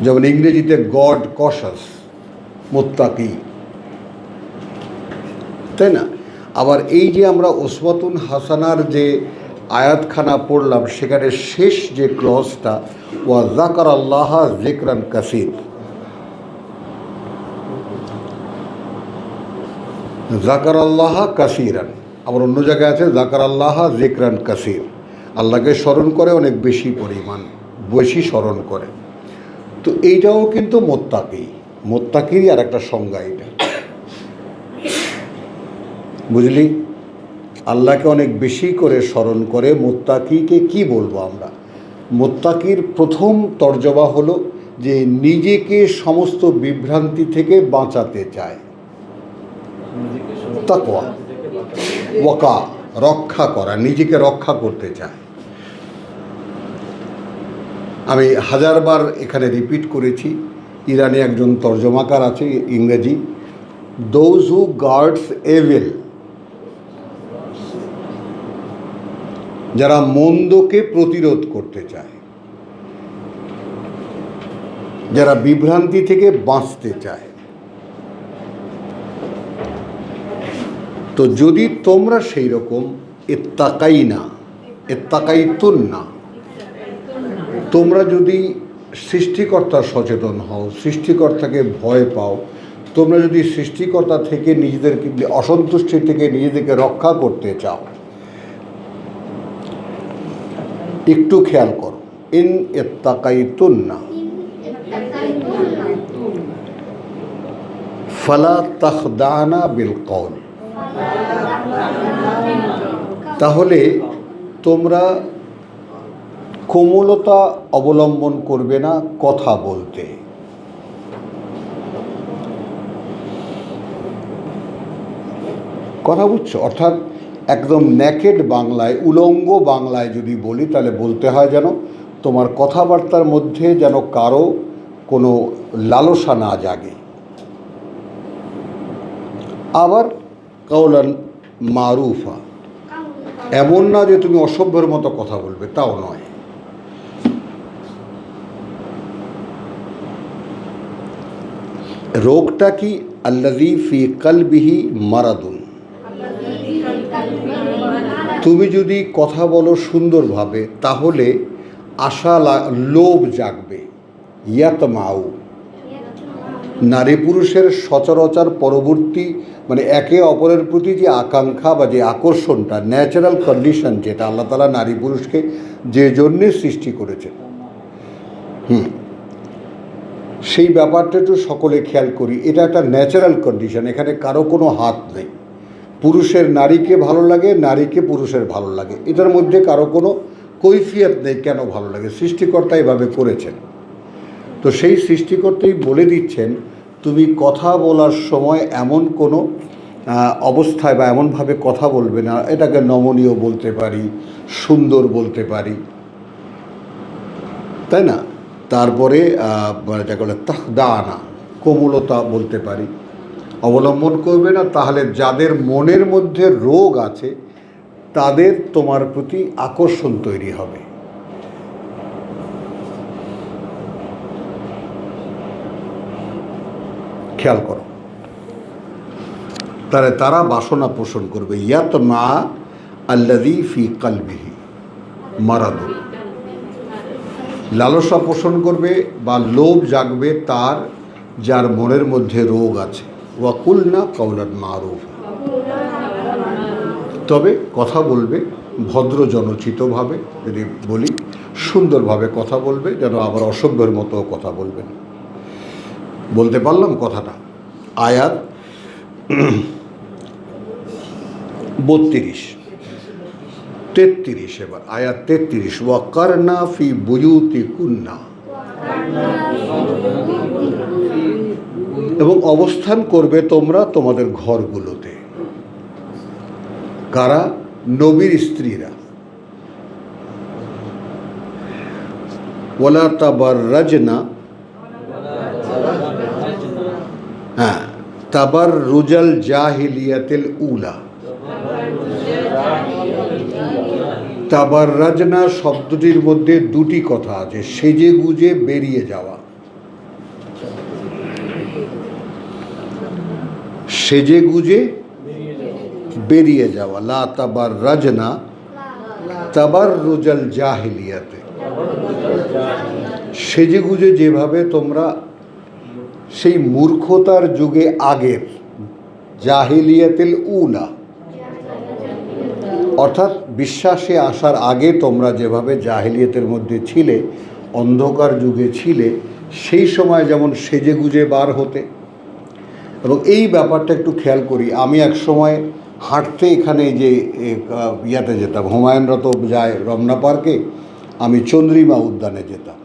যেমন ইংরেজিতে গড কশাস, মুত্তাকি, তাই না? আবার এই যে আমরা উসওয়াতুন হাসানার যে আয়াতখানা পড়লাম, সেখানে শেষ যে ক্লজটা, ওয়া যাকারাল্লাহ যিকরান কাসীর, যাকারাল্লাহ কাসীরান, আবার অন্য জায়গায় আছে যাকারাল্লাহ যিকরান কাসীর, আল্লাহকে স্মরণ করে অনেক বেশি পরিমাণ, বেশি স্মরণ করে। তো এইটাও কিন্তু মোত্তাকিরই আর একটা সংজ্ঞা। এটা বুঝলি, আল্লাহকে অনেক বেশি করে স্মরণ করে। মোত্তাকিকে কি বলবো আমরা? মোত্তাকির প্রথম তর্জমা হলো যে নিজেকে সমস্ত বিভ্রান্তি থেকে বাঁচাতে চায়, তাকওয়া, ওয়াকা, রক্ষা করা, নিজেকে রক্ষা করতে চায়। আমি হাজারবার এখানে রিপিট করেছি, ইরানে একজন তর্জমাকার আছে ইংরেজি, দোজ হু গার্ডস এভিল, যারা মন্দকে প্রতিরোধ করতে চায়, যারা বিভ্রান্তি থেকে বাঁচতে চায়। তো যদি তোমরা সেই রকম ইত্তাকাইতুন্না, তোমরা যদি সৃষ্টিকর্তার সচেতন হও, সৃষ্টিকর্তাকে ভয় পাও, তোমরা যদি সৃষ্টিকর্তা থেকে নিজেদেরকে, অসন্তুষ্টি থেকে নিজেদেরকে রক্ষা করতে চাও, একটু খেয়াল করো, ইন ইত্তাকাইতুন্না ফালা তাখদানা বিল কওল, তাহলে তোমরা কোমলতা অবলম্বন করবে না কথা বলতে। কথা বুঝছো? অর্থাৎ একদম নেকেড বাংলায়, উলঙ্গ বাংলায় যদি বলি, তাহলে বলতে হয় যেন তোমার কথাবার্তার মধ্যে যেন কারো কোনো লালসা না জাগে। আবার কাওলান মারুফা, এমন না যে তুমি অসভ্যের মতো কথা বলবে, তাও নয়। রোগটা কি? আল্লাযী ফি কলবিহি মারাদুন, তুমি যদি কথা বলো সুন্দরভাবে, তাহলে আশা, লোভ জাগবে। ইয়াতমাউ, নারী পুরুষের সচরাচর পরবর্তী, মানে একে অপরের প্রতি যে আকাঙ্ক্ষা বা যে আকর্ষণটা, ন্যাচারাল কন্ডিশন, যেটা আল্লাহ তাআলা নারী পুরুষকে যে জন্যে সৃষ্টি করেছেন, সেই ব্যাপারটা একটু সকলে খেয়াল করি। এটা একটা ন্যাচারাল কন্ডিশন, এখানে কারো কোনো হাত নেই। পুরুষের নারীকে ভালো লাগে, নারীকে পুরুষের ভালো লাগে, এটার মধ্যে কারো কোনো কৈফিয়ত নেই কেন ভালো লাগে, সৃষ্টিকর্তা এভাবে করেছেন। তো সেই সৃষ্টিকর্তাই বলে দিচ্ছেন, তুমি কথা বলার সময় এমন কোনো অবস্থায় বা এমনভাবে কথা বলবে না, এটাকে নমনীয় বলতে পারি, সুন্দর বলতে পারি, তাই না? তারপরে মানে যাকে বলে তাহদানা, কোমলতা বলতে পারি, অবলম্বন করবে না। তাহলে যাদের মনের মধ্যে রোগ আছে তাদের তোমার প্রতি আকর্ষণ তৈরি হবে। খেয়াল করো, তাহলে তারা বাসনা পোষণ করবে। ইয়াতমা আল্লাযী ফি কলবিহি মারাদ, লালসা পোষণ করবে বা লোভ জাগবে তার যার মনের মধ্যে রোগ আছে। ওয়াকুলনা কাওলান মারুফ, তবে কথা বলবে ভদ্র জনচিতভাবে, যদি বলি সুন্দরভাবে কথা বলবে, যেন আবার অসভ্যের মতো কথা বলবে না। বলতে পারলাম কথাটা? আয়াত 32, 33 এবার আয়াত 33, ওয়াকারনা ফি বুয়ুতিকুন্না, এবং অবস্থান করবে তোমরা তোমাদের ঘরগুলোতে। কারা? নবীর স্ত্রীরা। ওয়ালা তাবাররাজনা, হ্যাঁ, তাবাররুজাল জাহিলিয়াতিল উলা। তাবাররাজনা শব্দটির মধ্যে দুটি কথা আছে, সেজে গুজে বেরিয়ে যাওয়া। সেজে গুজে বেরিয়ে যাওয়া। লা তাবাররাজনা তাবাররুজাল জাহিলিয়াতে, সেজে গুজে যেভাবে তোমরা সেই মূর্খতার যুগে আগের, জাহিলিয়াতিল উলা, অর্থাৎ বিশ্বাসে আসার আগে তোমরা যেভাবে জাহিলিয়াতের মধ্যে ছিলে, অন্ধকার যুগে ছিলে, সেই সময় যেমন সেজে গুজে বার হতে। এবং এই ব্যাপারটা একটু খেয়াল করি। আমি এক সময় হাঁটতে এখানে যে ইয়াতে যেতাম, হুমায়ুনরা তো যায় রমনা পার্কে, আমি চন্দ্রিমা উদ্যানে যেতাম।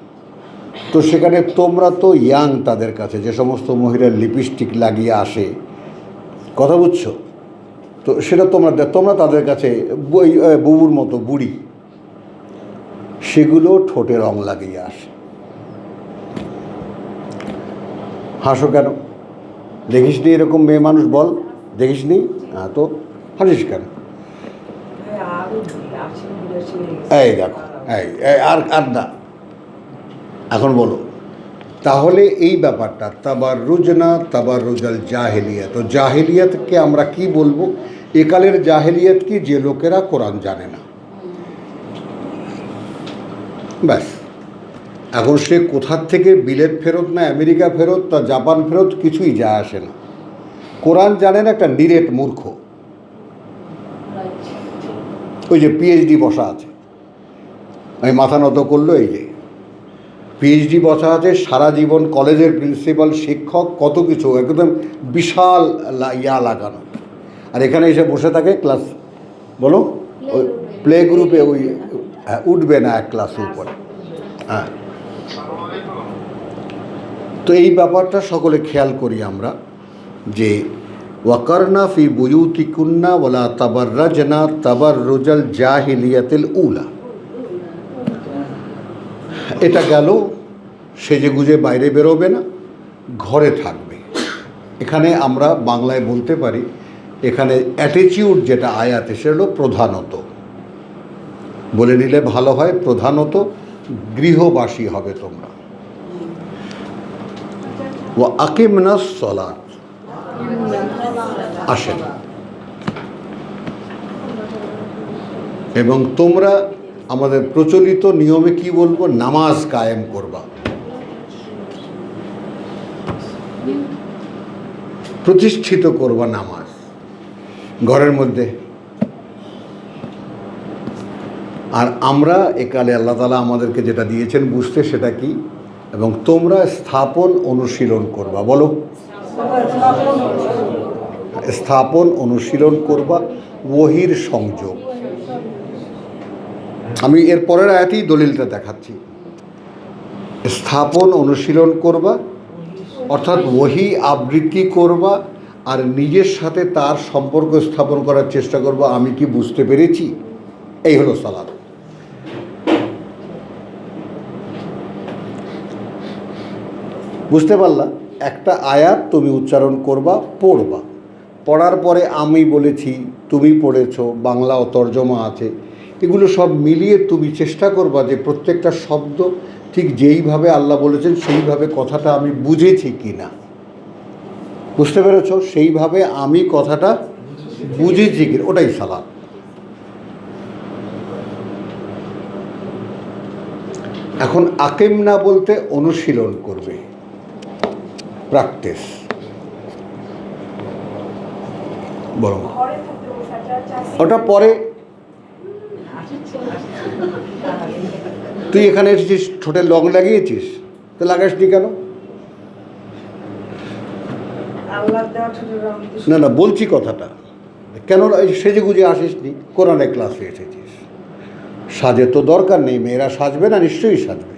তো সেখানে তোমরা তো ইয়াং, তাদের কাছে যে সমস্ত মহিলা লিপস্টিক লাগিয়ে আসে, কথা বুঝছো তো, সেটা তোমরা তাদের কাছে বুবুর মতো বুড়ি, সেগুলো ঠোঁটে রং লাগিয়ে আসে। হাসো কেন? দেখিস নি এরকম মেয়ে মানুষ? বল, দেখিস নি? হ্যাঁ, তো হাসিস কেন? এই দেখো, এই আর না, এখন বলো। তাহলে এই ব্যাপারটা তাবাররুজনা তাবাররুজাল জাহিলিয়াত, তো জাহিলিয়াতকে আমরা কি বলবো? একালের জাহিলিয়াত কি? যে লোকেরা কোরআন জানে না, ব্যাস। এখন সে কোথার থেকে বিলেত ফেরত না আমেরিকা ফেরত তা জাপান ফেরত, কিছুই যায় আসে না। কোরআন জানে না, একটা নিরেট মূর্খ। ওই যে পিএইচডি বসা আছে, আমি মাথা নত করলো, এই যে পিএইচডি বসা আছে, সারা জীবন কলেজের প্রিন্সিপাল, শিক্ষক, কত কিছু, একদম বিশাল ইয়া লাগানো, আর এখানে এসে বসে থাকে ক্লাস, বলো ওই প্লে গ্রুপে, ওই উঠবে না এক ক্লাসের উপরে। হ্যাঁ, তো এই ব্যাপারটা সকলে খেয়াল করি আমরা, যে ওয়াকারনা ফি বুয়ুতিকুন্না ওয়ালা তাবাররাজনা তাবাররুজাল জাহিলিয়াতিল উলা। এটা গেল, সেজে গুজে বাইরে বেরোবে না, ঘরে থাকবে। এখানে আমরা বাংলায় বলতে পারি, এখানে অ্যাটিটিউড যেটা আয়াতে, সেটা হলো প্রধানত, বলে নিলে ভালো হয়, প্রধানত গৃহবাসী হবে তোমরা। ওয়া আকিমনাস সালাত, আসেন, এবং তোমরা আমাদের প্রচলিত নিয়মে কি বলবো, নামাজ কায়েম করবা, প্রতিষ্ঠিত করবা নামাজ ঘরের মধ্যে। আর আমরা একালে আল্লাহ তাআলা আমাদেরকে যেটা দিয়েছেন বুঝতে, সেটা কি? এবং তোমরা স্থাপন অনুশীলন করবা, বলো, স্থাপন অনুশীলন করবা, ওহির সংযোগ। আমি এর পরের আয়াতেই দলিলটা দেখাচ্ছি। স্থাপন অনুশীলন করবা, অর্থাৎ ওহি আবৃত্তি করবা, আর নিজের সাথে তার সম্পর্ক স্থাপন করার চেষ্টা করবা, আমি কি বুঝতে পেরেছি? এই হলো সালাত। বুঝতে পারলা? একটা আয়াত তুমি উচ্চারণ করবা, পড়বা, পড়ার পরে আমি বলেছি, তুমি পড়েছো, বাংলা ও তর্জমা আছে, এগুলো সব মিলিয়ে তুমি চেষ্টা করবা যে প্রত্যেকটা শব্দ ঠিক যেইভাবে আল্লাহ বলেছেন সেইভাবে কথাটা আমি বুঝেছি কি না। বুঝতে পেরেছো? সেইভাবে আমি কথাটা বুঝেছি কি, ওটাই সালাত। এখন আকিম না বলতে অনুশীলন করবে, প্র্যাকটিস। বলো ওটা পরে। তুই এখানে এসেছিস, ঠোঁটে লং লাগিয়েছিস, তো লাগাসনি কেন? না না, বলছি কথাটা, কেন সেজে গুজে আসিসনি? কোরআনের ক্লাসে এসেছিস, সাজে তো দরকার নেই, মেয়েরা সাজবে না, নিশ্চয়ই সাজবে,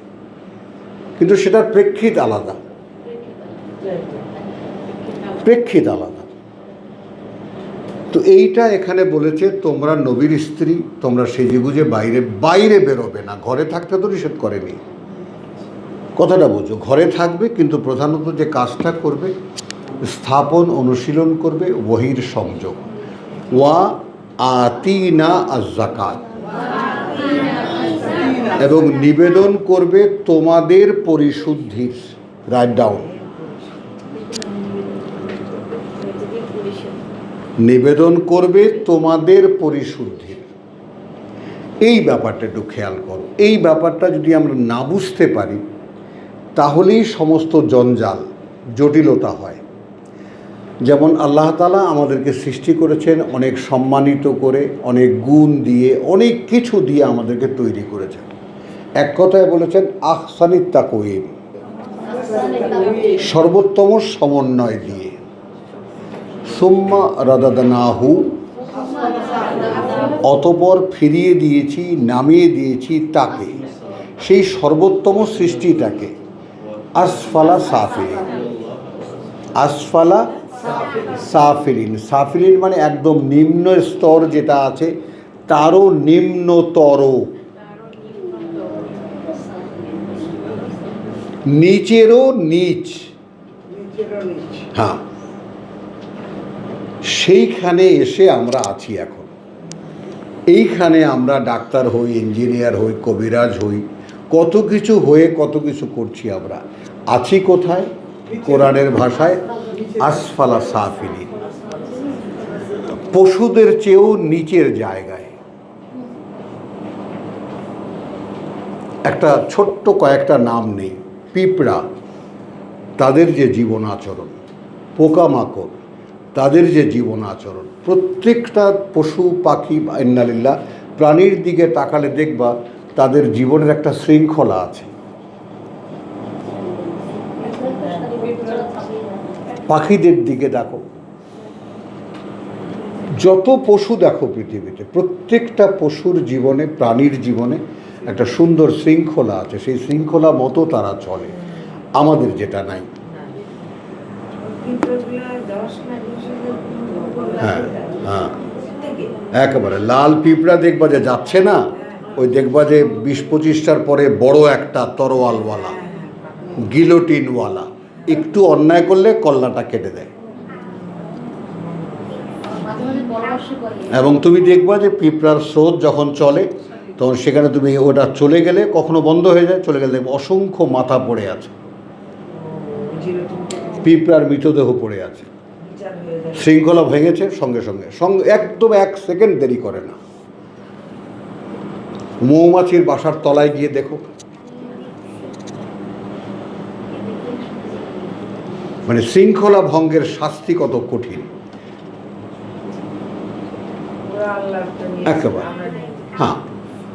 কিন্তু সেটার প্রেক্ষিত আলাদা, প্রেক্ষিত আলাদা। তো এইটা এখানে বলেছে তোমরা নবীর স্ত্রী, তোমরা সেজেগুজে বাইরে বাইরে বেরোবে না, ঘরে থাকতে তো নিষেধ করেনি। কথাটা বোঝো, ঘরে থাকবে, কিন্তু প্রধানত যে কাজটা করবে, স্থাপন অনুশীলন করবে ওহীর সংযোগ। ওয়া আতিনা আয-যাকাত, এবং নিবেদন করবে তোমাদের পরিশুদ্ধির। রাইট ডাউন, নিবেদন করবে তোমাদের পরিশুদ্ধির। এই ব্যাপারটা একটু খেয়াল করো। এই ব্যাপারটা যদি আমরা না বুঝতে পারি তাহলেই সমস্ত জঞ্জাল, জটিলতা হয়। যেমন আল্লাহ তাআলা আমাদেরকে সৃষ্টি করেছেন অনেক সম্মানিত করে, অনেক গুণ দিয়ে, অনেক কিছু দিয়ে আমাদেরকে তৈরি করেছেন। এক কথায় বলেছেন আহসানিত তাকওয়িম, সর্বোত্তম সমন্বয় দিয়ে। সুম্মা রাদাদনাহু, অতপর ফিরিয়ে দিয়েছি, নামিয়ে দিয়েছি তাকে, সেই সর্বোত্তম সৃষ্টিটাকে, আসফালা সাফিলিন। আসফালা সাফিলিন, সাফিলিন মানে একদম নিম্ন স্তর যেটা আছে তারও নিম্নতর, নিচেরও নিচ। হ্যাঁ, সেইখানে এসে আমরা আছি এখন। এইখানে আমরা ডাক্তার হই, ইঞ্জিনিয়ার হই, কবিরাজ হই, কত কিছু হয়ে কত কিছু করছি। আমরা আছি কোথায়? কোরআনের ভাষায় আসফালা সাফিলিন, পশুদের চেয়েও নিচের জায়গায়। একটা ছোট্ট কয়েকটা নাম নেই, পিঁপড়া, তাদের যে জীবন আচরণ, পোকামাকড়, তাদের যে জীবন আচরণ, প্রত্যেকটা পশু পাখি ইন্নালিল্লাহ প্রাণীর দিকে তাকালে দেখবা তাদের জীবনের একটা শৃঙ্খলা আছে। পাখিদের দিকে দেখো, যত পশু দেখো পৃথিবীতে, প্রত্যেকটা পশুর জীবনে, প্রাণীর জীবনে একটা সুন্দর শৃঙ্খলা আছে, সেই শৃঙ্খলা মতো তারা চলে। আমাদের যেটা নাই। হ্যাঁ হ্যাঁ, একেবারে লাল পিঁপড়া দেখবা যে যাচ্ছে না, ওই দেখবা যে 20-25টার পরে বড় একটা তরোয়ালওয়ালা, গিলোটিনওয়ালা, একটু অন্যায় করলে কল্লাটা কেটে দেয়। এবং তুমি দেখবা যে পিঁপড়ার স্রোত যখন চলে তখন সেখানে তুমি ওটা চলে গেলে, কখনো বন্ধ হয়ে যায়, চলে গেলে দেখবে অসংখ্য মাথা পড়ে আছে, পিঁপড়ার মৃতদেহ পড়ে আছে। শৃঙ্খলা ভেঙেছে সঙ্গে সঙ্গে, একদম 1 সেকেন্ড দেরি করে না। মৌমাছির বাসার তলায় গিয়ে দেখো, মানে শৃঙ্খলা ভঙ্গের শাস্তি কত কঠিন। একেবারে হ্যাঁ।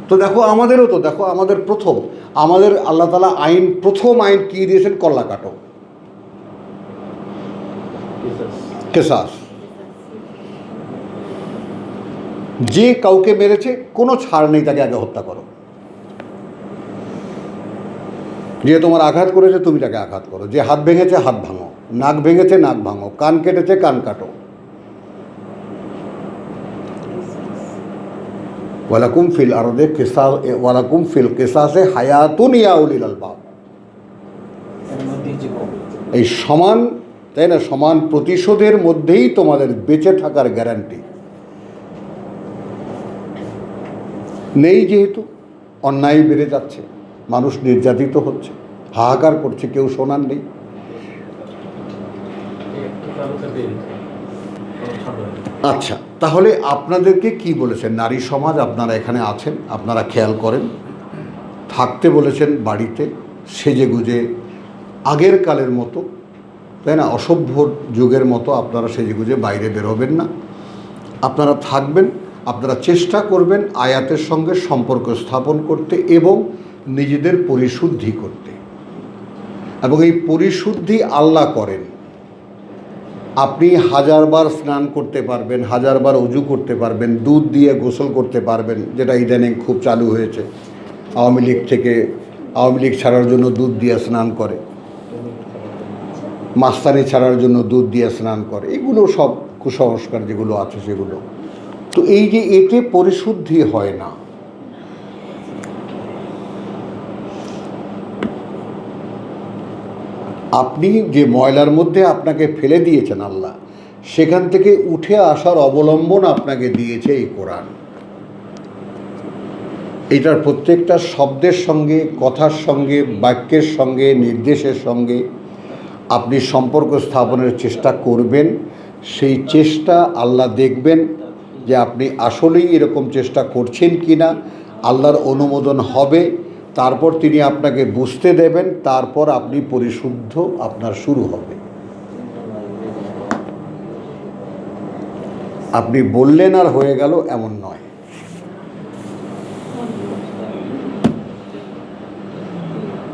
তো দেখো আমাদেরও, তো দেখো আমাদের প্রথম, আমাদের আল্লাহ তাআলা আইন, প্রথম আইন কি দিয়েছেন? কল্লা কাটো, কেসাস। যে কাউকে মেরেছে কোনো ছাড় নেই, তাকে আগে হত্যা করো। যে তোমার আঘাত করেছে তুমি তাকে আঘাত করো, যে হাত ভেঙেছে হাত ভাঙো, নাক ভেঙেছে নাক ভাঙো, কান কেটেছে কান কাটো। ওয়ালাকুম ফিল আরদে কিসাস, ওয়ালাকুম ফিল কিসাসে হায়াতুন ইয়া উলিল আলবাব। এই সমান, তাই না, সমান প্রতিশোধের মধ্যেই তোমাদের বেঁচে থাকার গ্যারান্টি নেই, যেহেতু অন্যায় বেড়ে যাচ্ছে, মানুষ নির্যাতিত হচ্ছে, হাহাকার করছে, কেউ শোনার নেই। আচ্ছা, তাহলে আপনাদেরকে কি বলেছেন? নারী সমাজ, আপনারা এখানে আছেন, আপনারা খেয়াল করেন, থাকতে বলেছেন বাড়িতে সেজেগুজে, আগের কালের মতো, তাই না, অসভ্য যুগের মতো আপনারা সেজেগুজে বাইরে বেরোবেন না, আপনারা থাকবেন, আপনারা চেষ্টা করবেন আয়াতের সঙ্গে সম্পর্ক স্থাপন করতে এবং নিজেদের পরিশুদ্ধি করতে। এবং এই পরিশুদ্ধি আল্লাহ করেন। আপনি 1000 বার স্নান করতে পারবেন, 1000 বার অজু করতে পারবেন, দুধ দিয়ে গোসল করতে পারবেন, যেটা ইদানিং খুব চালু হয়েছে। আওয়ামী লীগ ছাড়ার জন্য দুধ দিয়ে স্নান করে, মাস্তানি ছাড়ার জন্য দুধ দিয়ে স্নান করে, এগুলো সব কুসংস্কার যেগুলো আছে সেগুলো। তো এই যে এতে পরিশুদ্ধি হয় না, আপনি যে ময়লার মধ্যে আপনাকে ফেলে দিয়েছেন আল্লাহ, সেখান থেকে উঠে আসার অবলম্বন আপনাকে দিয়েছে এই কোরআন। এটার প্রত্যেকটা শব্দের সঙ্গে, কথার সঙ্গে, বাক্যের সঙ্গে, নির্দেশের সঙ্গে আপনি সম্পর্ক স্থাপনের চেষ্টা করবেন। সেই চেষ্টা আল্লাহ দেখবেন যে আপনি আসলেই এরকম চেষ্টা করছেন কি না, আল্লাহর অনুমোদন হবে, তারপর তিনি আপনাকে বুঝতে দেবেন, তারপর আপনি পরিশুদ্ধ আপনার শুরু হবে। আপনি বললেন আর হয়ে গেল এমন নয়।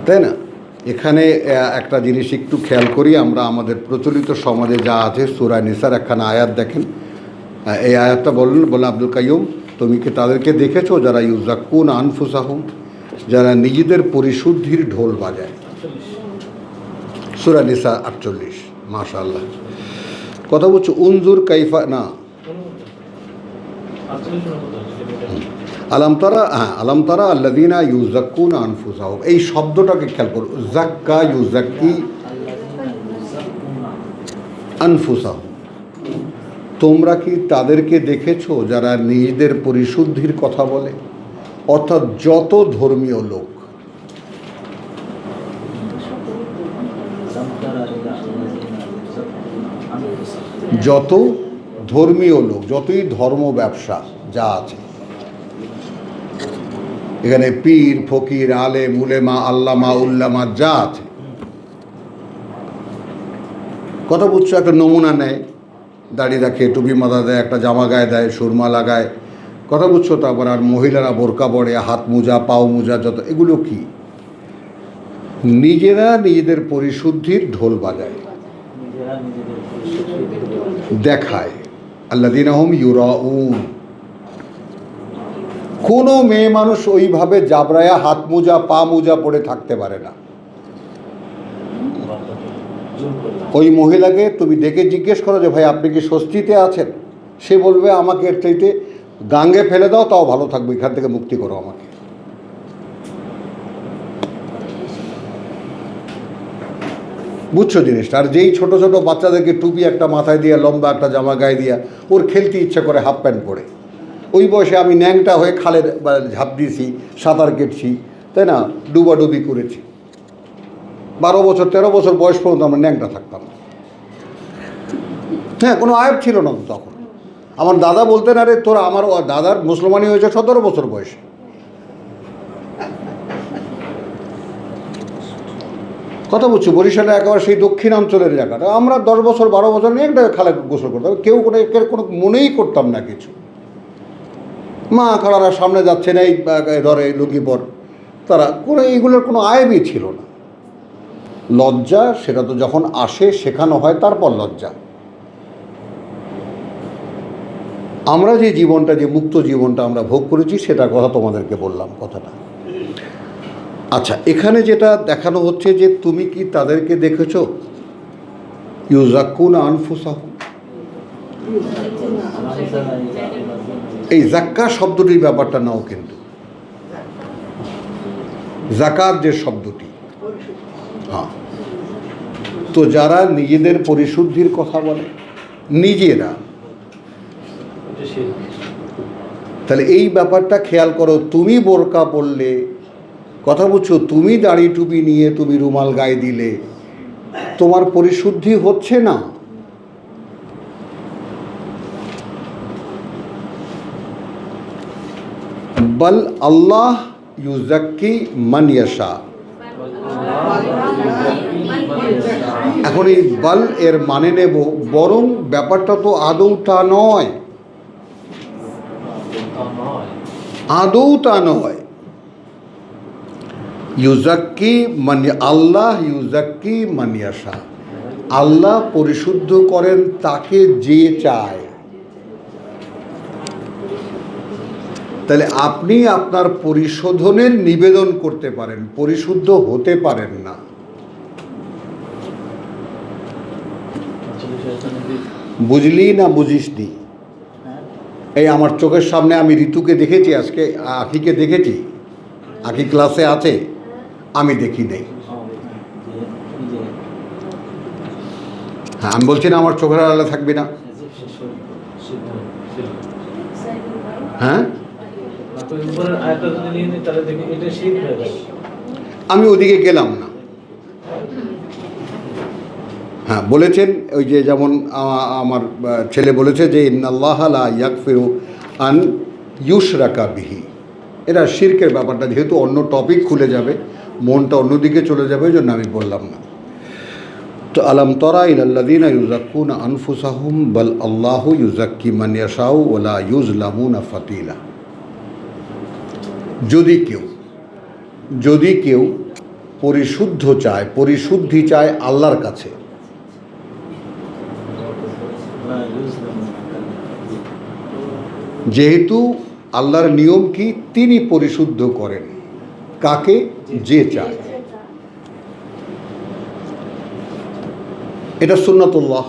তাই না? এখানে একটা জিনিস একটু খেয়াল করি আমরা, আমাদের প্রচলিত সমাজে যা আছে, সূরা নিসার একখানা আয়াত দেখেন। এই আয়াতটা বলেন আব্দুল কাইয়ুম, তুমি কি তাদেরকে দেখেছো যারা ইউজাক্কুন আনফুসাহুম, যারা নিজেদের পরিশুদ্ধির ঢোল বাজায়? সূরা নিসা 48। মাশাআল্লাহ, কথা বলছো। উনজুর কাইফা, না, আলম তারা আল্লাযীনা ইউজাক্কুনা আনফুসাহুম, এই শব্দটাকে খেয়াল করো। জাক্কা, ইউজাক্কি, আনফুসাহুম। তোমরা কি তাদেরকে দেখেছো যারা নিজেদের পরিশুদ্ধির কথা বলে? অর্থাৎ যত ধর্মীয় লোক, যতই ধর্ম ব্যবসা যা আছে, এখানে পীর, ফকির, আলেম, উলেমা, আল্লামা, উল্লামা যা আছে, কথা বুঝছো, একটা নমুনা নেয়, দাড়ি রাখে, টুপি মাথা দেয়, একটা জামা গায়ে দেয়, সুরমা লাগায়, কথা বুঝছো। তারপর আর মহিলারা বোরকা পরে, হাত মোজা, পাও মোজা, যত এগুলো কি? নিজেরা নিজেদের পরিশুদ্ধির ঢোল বাজায়, দেখায়। আল্লাযীনা হুম ইউরাউন। কোনো মেয়ে মানুষ ওইভাবে জাবরায়া হাত মোজা, পা মোজা পরে থাকতে পারে না। ওই মহিলাকে তুমি ডেকে জিজ্ঞেস করো যে ভাই আপনি কি স্বস্তিতে আছেন, সে বলবে আমাকে এর চাইতে গাঙ্গে ফেলে দাও, তাও ভালো থাকবে, এখান থেকে মুক্তি করো আমাকে। বুঝছো জিনিসটা? আর যেই ছোট ছোট বাচ্চাদেরকে টুপি একটা মাথায় দিয়ে, লম্বা একটা জামা গায়ে দিয়া, ওর খেলতে ইচ্ছে করে হাফ প্যান্ট পরে, ওই বয়সে আমি ন্যাংটা হয়ে খালের ঝাঁপ দিয়েছি, সাঁতার কেটেছি, তাই না, ডুবাডুবি করেছি। 12 বছর 13 বছর বয়স পর্যন্ত আমরা ন্যাংটা থাকতাম। হ্যাঁ, কোনো আয়ব ছিল না তো তখন। আমার দাদা বলতেন, আরে তোরা, আমার দাদার মুসলমানি হয়েছে 17 বছর বয়সে। কথা বলছি, বরিশালে একেবারে সেই দক্ষিণাঞ্চলের জায়গাটা, আমরা 10 বছর 12 বছর ন্যাংটা খালে গোসল করতাম, কেউ কোনো মনেই করতাম না কিছু। মা খালারা সামনে যাচ্ছে না, এই ধরে লুঙ্গি পর, তারা কোনো এইগুলোর কোনো আয়বই ছিল না। লজ্জা সেটা তো যখন আসে শেখানো হয়, তারপর লজ্জা। আমরা যে জীবনটা, যে মুক্ত জীবনটা আমরা ভোগ করেছি, সেটার কথা তোমাদেরকে বললাম কথাটা। আচ্ছা, এখানে যেটা দেখানো হচ্ছে যে তুমি কি তাদেরকে দেখেছো ইউজাক্কুনা আনফুসাহুম, এই জাক্কা শব্দটির ব্যাপারটা নাও, কিন্তু জাকাত যে শব্দটি, হ্যাঁ, তো যারা নিজেদের পরিশুদ্ধির কথা বলে নিজেরা, তাহলে এই ব্যাপারটা খেয়াল করো। তুমি বোরকা পরলে, কথা বুঝছো, তুমি দাড়ি টুপি নিয়ে তুমি রুমাল গায়ে দিলে, তোমার পরিশুদ্ধি হচ্ছে না। বল আল্লাহ ইউজাক্কি মান ইয়াশা। এখন এই বল এর মানে নেব, বরং ব্যাপারটা তো আদৌ তা নয়, আদৌ তা নয়। ইউজাক্কি মানে আল্লাহ ইউজাক্কি মান ইয়াশা, আল্লাহ পরিশুদ্ধ করেন তাকে যে চায়। তাহলে আপনি আপনার পরিশোধনের নিবেদন করতে পারেন, পরিশুদ্ধ হতে পারেন না। বুঝলি না বুঝিসনি? এই আমার চোখের সামনে আমি ঋতুকে দেখেছি, আজকে আখিকে দেখেছি, আখি ক্লাসে আছে, আমি দেখি নেই। হ্যাঁ, আমি বলছি না আমার চোখের আড়ালে থাকবি না। হ্যাঁ, আমি ওদিকে গেলাম না। হ্যাঁ বলেছেন, ওই যে যেমন আমার ছেলে বলেছে যে ইন্নাল্লাহ লা ইয়াগফিরু আন ইউশরাকা বিহি, এটা শিরকের ব্যাপারটা, যেহেতু অন্য টপিক খুলে যাবে, মনটা অন্যদিকে চলে যাবে, ওই জন্য আমি বললাম না। তো আলাম তরা ইলাল্লাযীনা ইউযাক্কুনা আনফুসাহুম বাল আল্লাহু ইউযাক্কি মান ইয়াশাউ ওয়া লা ইউযলামুনা ফাতিলা। যদি কেউ পরিশুদ্ধ চায়, পরিশুদ্ধি চায় আল্লাহর কাছে, যেহেতু আল্লাহর নিয়ম কি, তিনি পরিশুদ্ধ করেন কাকে, যে চায়। এটা সুন্নাতুল্লাহ।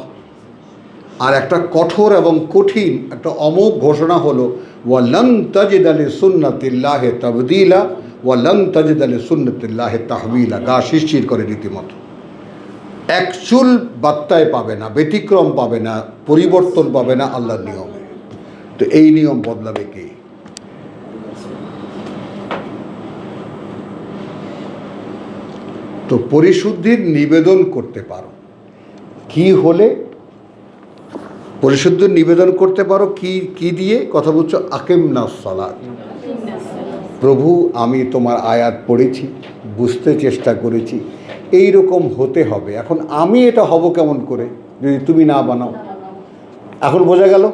আর একটা কঠোর এবং কঠিন একটা অমোঘ ঘোষণা হলো, ওয়ালান তাজিদা লিসুন্নাতিল্লাহি তাবদীলা ওয়ালান তাজিদা লিসুন্নাতিল্লাহি তাহওয়িলা। গা শিরশির করে রীতিমতো। একচুল বার্তায় পাবে না, ব্যতিক্রম পাবে না, পরিবর্তন পাবে না আল্লাহর নিয়মে। তো এই নিয়ম বদলাবে কে? তো পরিশুদ্ধির নিবেদন করতে পারো কি হলে? পরিশুদ্ধির নিবেদন করতে পারো কি দিয়ে? কথা বলছো আকিমনাস সালাত। প্রভু আমি তোমার আয়াত পড়েছি, বুঝতে চেষ্টা করেছি, এই রকম হতে হবে। এখন আমি এটা হব কেমন করে যদি তুমি না বানাও? এখন বোঝা গেল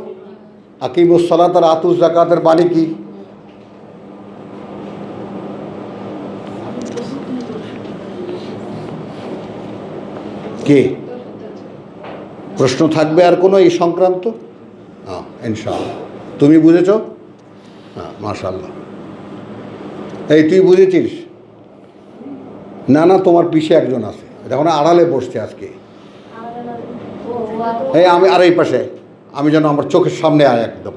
আকিমুস সালাত আর আতুস যাকাতের বাণী কি? কে প্রশ্ন থাকবে আর কোনো এই সংক্রান্ত? হ্যাঁ ইনশাআল্লাহ। তুমি বুঝেছ? হ্যাঁ মাশাআল্লাহ। এই তুই বুঝেছিস? না না, তোমার পিছে একজন আছে, দেখো না আড়ালে বসছে আজকে। এই আমি আর এই পাশে, আমি যেন আমার চোখের সামনে আয় একদম।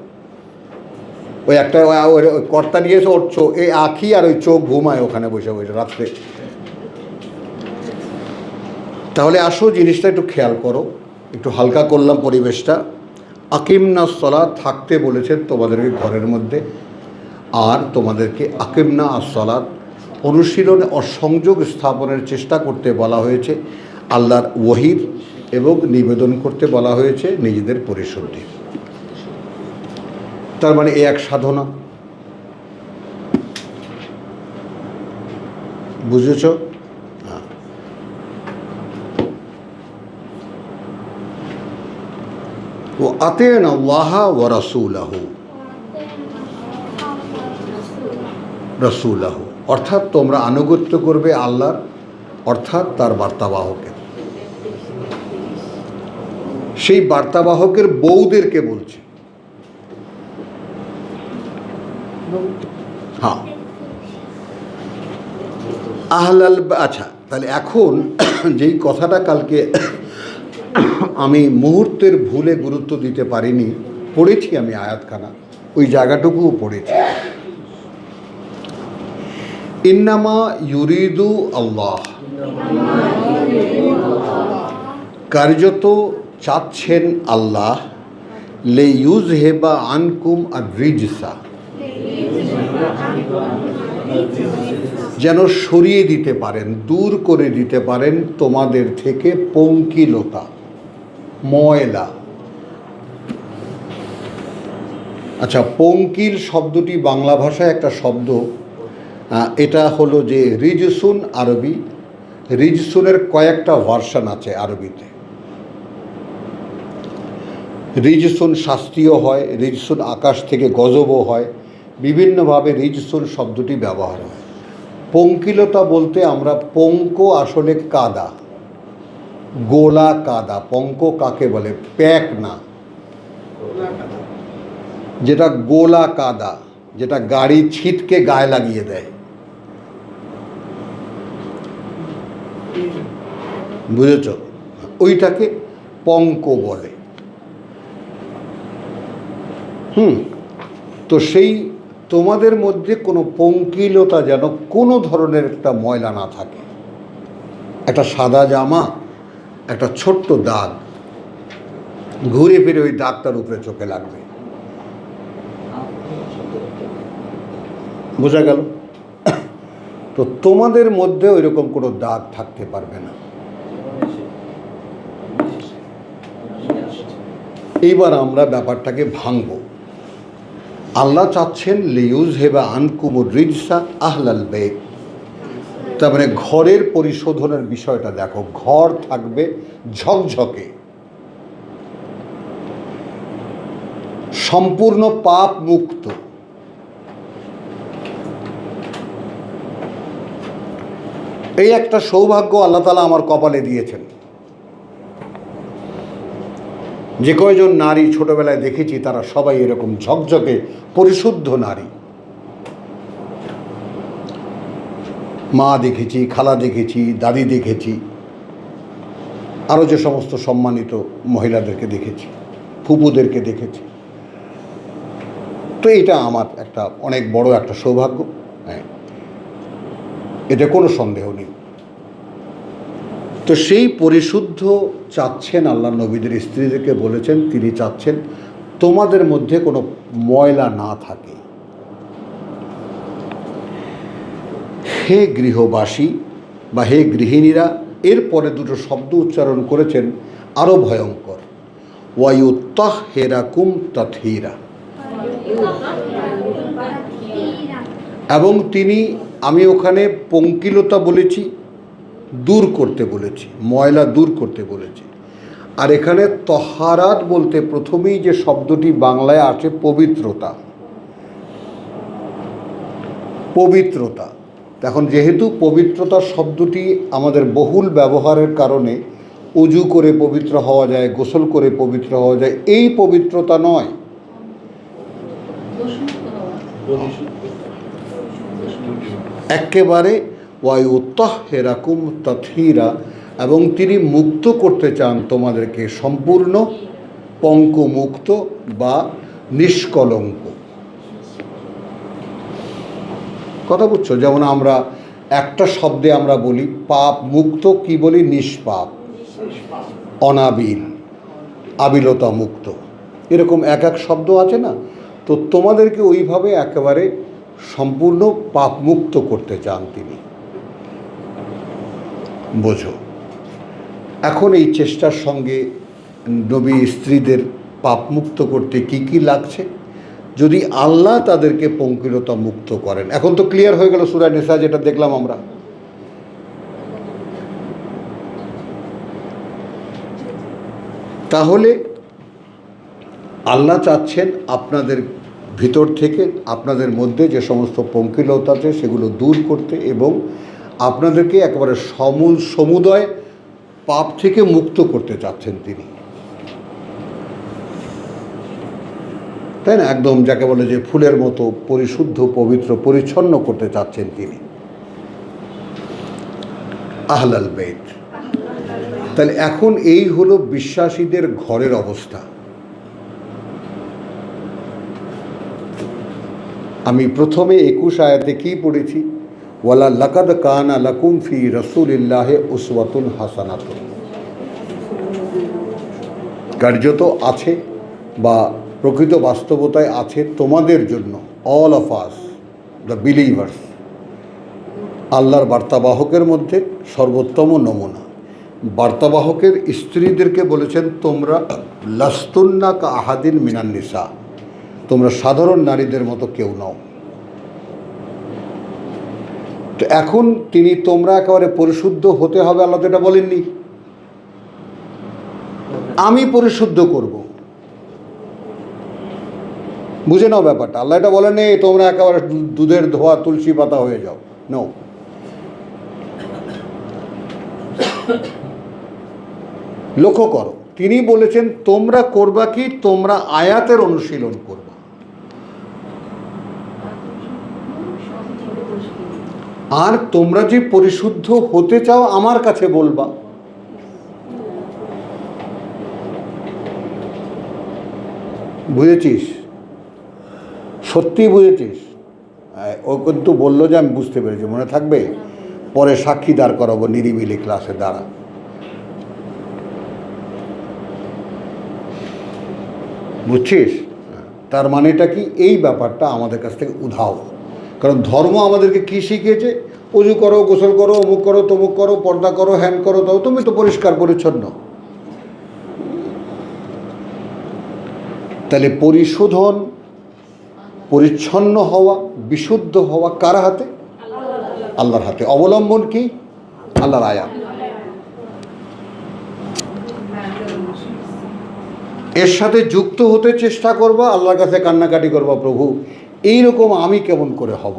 ওই একটা ওই কর্তা নিয়েছে, ওর চোখ, এই আঁখি আর ওই চোখ ঘুমায় ওখানে বসে বসে রাত্রে। তাহলে আসো জিনিসটা একটু খেয়াল করো, একটু হালকা করলাম পরিবেশটা। আকিমনাস সালাত থাকতে বলেছেন তোমাদেরকে ঘরের মধ্যে, আর তোমাদেরকে আকিমনা আস-সালাত অনুশীলনে অসংযোগ স্থাপনের চেষ্টা করতে বলা হয়েছে আল্লাহর ওহীর, এবং নিবেদন করতে বলা হয়েছে নিজেদের পরিশুদ্ধির। তার মানে এই এক সাধনা, বুঝেছ? হ্যাঁ। ও আতিনা আল্লাহ ওয়া রাসূলাহু, রাসূলাহু অর্থাৎ তোমরা আনুগত্য করবে আল্লাহর, অর্থাৎ তার বার্তাবাহকের। সেই বার্তাবাহকের বউদেরকে বলছে। হ্যাঁ আহলাল, আচ্ছা তাহলে এখন যেই কথাটা কালকে আমি মুহূর্তের ভুলে গুরুত্ব দিতে পারিনি, পড়েছি আমি আয়াতখানা, ওই জায়গাটুকুও পড়েছি। ইন্নামা ইউরিদু আল্লাহ কার্যত চাচ্ছেন আল্লাহ লে ইউজ হেবা আনকুম আর রিজসা, যেন সরিয়ে দিতে পারেন, দূর করে দিতে পারেন তোমাদের থেকে পঙ্কিলতা, ময়লা। আচ্ছা, পঙ্কিল শব্দটি বাংলা ভাষায় একটা শব্দ, এটা হলো যে রিজসুন আরবি। রিজসুনের কয়েকটা ভার্সন আছে আরবিতে। রিজসুন শাস্ত্রীয় হয়, রিজসুন আকাশ থেকে গজবও হয়, বিভিন্নভাবে রিজসুন শব্দটি ব্যবহার হয়। পঙ্কিলতা বলতে আমরা পঙ্ক আসলে কাদা, গোলা কাদা। পঙ্ক কাকে বলে? প্যাক না, যেটা গোলা কাদা, যেটা গাড়ি ছিটকে গায়ে লাগিয়ে দেয়, বুঝেছ? ওইটাকে পঙ্ক বলে। তো সেই তোমাদের মধ্যে কোনো পঙ্কিলতা যেন কোনো ধরনের একটা ময়লা না থাকে। একটা সাদা জামা, একটা ছোট্ট দাগ, ঘুরে ফিরে ওই দাগটার উপরে চোখে লাগবে, বোঝা গেল? তো তোমাদের মধ্যে ওই রকম কোনো দাগ থাকতে পারবে না। এইবার আমরা ব্যাপারটাকে ভাঙব। আল্লাহ চাচ্ছেন লিউজ হেবা আনকুমুর রিজসা আহলাল বেত, তার মানে ঘরের পরিশোধনের বিষয়টা দেখো। ঘর থাকবে ঝকঝকে, সম্পূর্ণ পাপ মুক্ত। এই একটা সৌভাগ্য আল্লাহ তাআলা আমার কপালে দিয়েছেন। যে কয়জন নারী ছোটবেলায় দেখেছি তারা সবাই এরকম ঝকঝকে পরিশুদ্ধ নারী। মা দেখেছি, খালা দেখেছি, দাদি দেখেছি, আরও যে সমস্ত সম্মানিত মহিলাদেরকে দেখেছি, ফুপুদেরকে দেখেছি। তো এটা আমার একটা অনেক বড় একটা সৌভাগ্য, হ্যাঁ, এটা কোনো সন্দেহ নেই। তো সেই পরিশুদ্ধ চাচ্ছেন আল্লাহ। নবীদের স্ত্রীদেরকে বলেছেন, তিনি চাচ্ছেন তোমাদের মধ্যে কোনো ময়লা না থাকে। হে গৃহবাসী বা হে গৃহিণীরা, এরপরে দুটো শব্দ উচ্চারণ করেছেন আরও ভয়ঙ্কর, ওয়ায়ুত্তাহহিরাকুম তাতহীরা। এবং তিনি, আমি ওখানে পঙ্কিলতা বলেছি, দূর করতে বলেছি, ময়লা দূর করতে বলেছি। আর এখানে তহারাত বলতে প্রথমেই যে শব্দটি বাংলায় আসে পবিত্রতা, পবিত্রতা। এখন যেহেতু পবিত্রতা শব্দটি আমাদের বহুল ব্যবহারের কারণে উজু করে পবিত্র হওয়া যায়, গোসল করে পবিত্র হওয়া যায়, এই পবিত্রতা নয়। একেবারে ওয়ায়ুত্তাহহিরাকুম তাতহীরা, এবং তিনি মুক্ত করতে চান তোমাদেরকে সম্পূর্ণ পঙ্কমুক্ত বা নিষ্কলঙ্ক। কথা বুঝছো? যেমন আমরা একটা শব্দে আমরা বলি পাপ মুক্ত, কি বলি? নিষ্পাপ, অনাবিল, আবিলতা মুক্ত, এরকম এক এক শব্দ আছে না? তো তোমাদেরকে ওইভাবে একেবারে সম্পূর্ণ পাপ মুক্ত করতে চান তিনি, বোঝো। এখন এই চেষ্টার সঙ্গে নবী স্ত্রীদের পাপ মুক্ত করতে কি কি লাগছে? যদি আল্লাহ তাদেরকে পঙ্কিলতা মুক্ত করেন, এখন তো ক্লিয়ার হয়ে গেল সূরা নিসা যেটা দেখলাম আমরা। তাহলে আল্লাহ চাচ্ছেন আপনাদের ভিতর থেকে, আপনাদের মধ্যে যে সমস্ত পঙ্কিলতা আছে সেগুলো দূর করতে, এবং আপনাদেরকে একেবারে সমুদয় পাপ থেকে মুক্ত করতে চাচ্ছেন তিনি, তাই না? একদম যাকে বলে যে ফুলের মতো পরিশুদ্ধ, পবিত্র, পরিচ্ছন্ন করতে চাচ্ছেন তিনি, আহলাল বেত। তাহলে এখন এই হলো বিশ্বাসীদের ঘরের অবস্থা। আমি প্রথমে 21 আয়াতে কি পড়েছি? ওয়ালা লাকাদ কানা লাকুম ফি রাসূলিল্লাহি উসওয়াতুন হাসানাতুন। কার্যত আছে বা প্রকৃত বাস্তবতায় আছে তোমাদের জন্য, all of us the believers, আল্লাহর বার্তাবাহকের মধ্যে সর্বোত্তম নমুনা। বার্তাবাহকের স্ত্রীদেরকে বলেছেন, তোমরা লাস্তুন্না কা আহাদিন মিনান নিসা, তোমরা সাধারণ নারীদের মতো কেউ নও। তো এখন তিনি তোমরা একেবারে পরিশুদ্ধ হতে হবে, আল্লাহ তো এটা বলেননি। আমি পরিশুদ্ধ করব, বুঝে নাও ব্যাপারটা। আল্লাহ এটা বলেন নেই তোমরা একেবারে দুধের ধোয়া তুলসী পাতা হয়ে যাও, নো। লক্ষ্য করো, তিনি বলেছেন তোমরা করবা কি, তোমরা আয়াতের অনুশীলন করবা। আর তোমরা যে পরিশুদ্ধ হতে চাও আমার কাছে বলবা। বুঝেছিস? সত্যি বুঝেছিস? ও কিন্তু বললো যে আমি বুঝতে পেরেছি, মনে থাকবে? পরে সাক্ষী দাঁড় করাবো নিরিবিলি ক্লাসে, দাঁড়া। বুঝছিস? তার মানেটা কি, এই ব্যাপারটা আমাদের কাছ থেকে উধাও। কারণ ধর্ম আমাদেরকে কি শিখিয়েছে? অজু করো, গোসল করো, অমুক করো, তমুক করো, পর্দা করো, হ্যান করো, তাও তুমি তো পরিষ্কার পরিচ্ছন্ন। তাহলে পরিশোধন, পরিচ্ছন্ন হওয়া, বিশুদ্ধ হওয়া কার হাতে? আল্লাহর হাতে। অবলম্বন কি? আল্লাহর আয়াত। এর সাথে যুক্ত হতে চেষ্টা করবা, আল্লাহর কাছে কান্নাকাটি করবা, প্রভু এইরকম আমি কেমন করে হব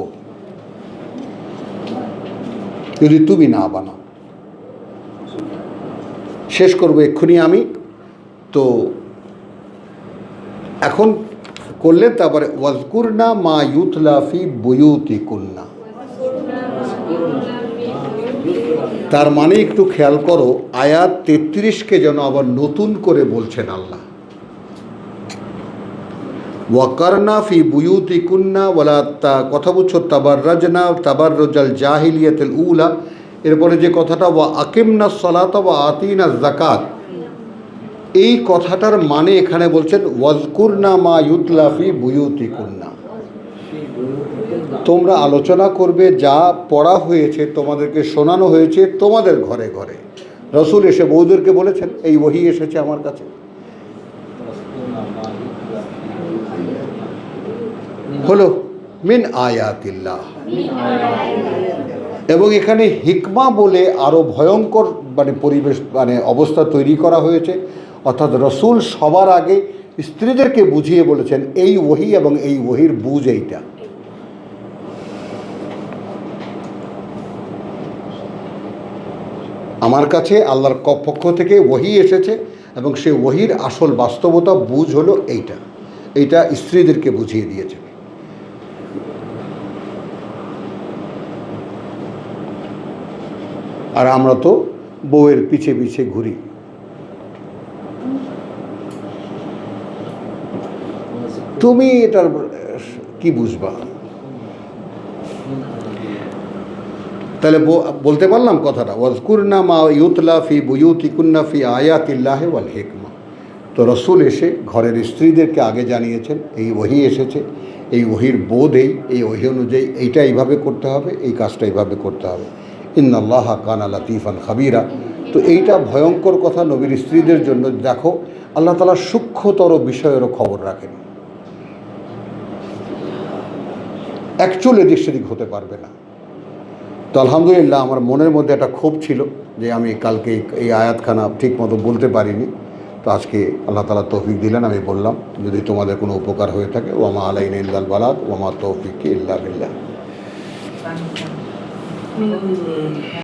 যদি তুমি না বানাও। শেষ করবো এক্ষুনি আমি। তো এখন করলে তারপরে ওয়াজকুরনা মা ইউতলা ফি বুয়ুতিকুন্না, তার মানে একটু খেয়াল করো, আয়াত 33কে যেন আবার নতুন করে বলছেন আল্লাহ। ওয়াকারনা ফি বুয়ুতিকুন্না ওয়ালা, কথা বুঝছো, তাবাররুজাল জাহিলিয়াতুল উলা। এরপরে যে কথাটা ওয়া আকিমনা সলাতা ওয়া আতিনা যাকাত, এই কথাটার মানে এখানে বলছেন ওয়াজকুরনা মা ইউতলা ফি বুয়ুতিকুন্না, তোমরা আলোচনা করবে যা পড়া হয়েছে, তোমাদেরকে শোনানো হয়েছে তোমাদের ঘরে ঘরে। রসুল এসে বউদেরকে বলেছেন এই ওহী এসেছে আমার কাছে। হলো মিন আয়াতিল্লাহ। এবং এখানে হিকমা বলে আরও ভয়ঙ্কর পরিবেশ অবস্থা তৈরি করা হয়েছে। অর্থাৎ রসুল সবার আগে স্ত্রীদেরকে বুঝিয়ে বলেছেন এই ওহী এবং এই ওহীর বুঝ এইটা। আমার কাছে আল্লাহর পক্ষ থেকে ওহী এসেছে এবং সেই ওহীর আসল বাস্তবতা বুঝ হলো এইটা। এইটা স্ত্রীদেরকে বুঝিয়ে দিয়েছে। আর আমরা তো বউয়ের পিছে পিছে ঘুরি। তুমি এটার কি বুঝবা? তাহলে বলতে পারলাম কথাটা, ওয়াজকুরনা মা ইউতলা ফি বুয়ুতিকুন্না ফি আয়াতিল্লাহি ওয়াল হিকমা। তো রসুল এসে ঘরের স্ত্রীদেরকে আগে জানিয়েছেন এই ওহী এসেছে, এই ওহীর বোধ এই ওহী অনুযায়ী এইটা এইভাবে করতে হবে, এই কাজটা এইভাবে করতে হবে। ইন্নাল্লাহা কানা লাতিফান খাবিরা। তো এইটা ভয়ঙ্কর কথা নবীর স্ত্রীদের জন্য। দেখো, আল্লাহ তাআলা সূক্ষ্মতর বিষয়েরও খবর রাখেন। অ্যাকচুয়াল এদিক সেদিক হতে পারবে না। তো আলহামদুলিল্লাহ, আমার মনের মধ্যে একটা ক্ষোভ ছিল যে আমি কালকে এই আয়াতখানা ঠিক মতো বলতে পারিনি। তো আজকে আল্লাহ তাআলা তৌফিক দিলেন, আমি বললাম। যদি তোমাদের কোনো উপকার হয়ে থাকে, ওয়ামা আলাইনা ইল্লাল বালাগ ওয়ামা তৌফিকি ইল্লা বিল্লাহ।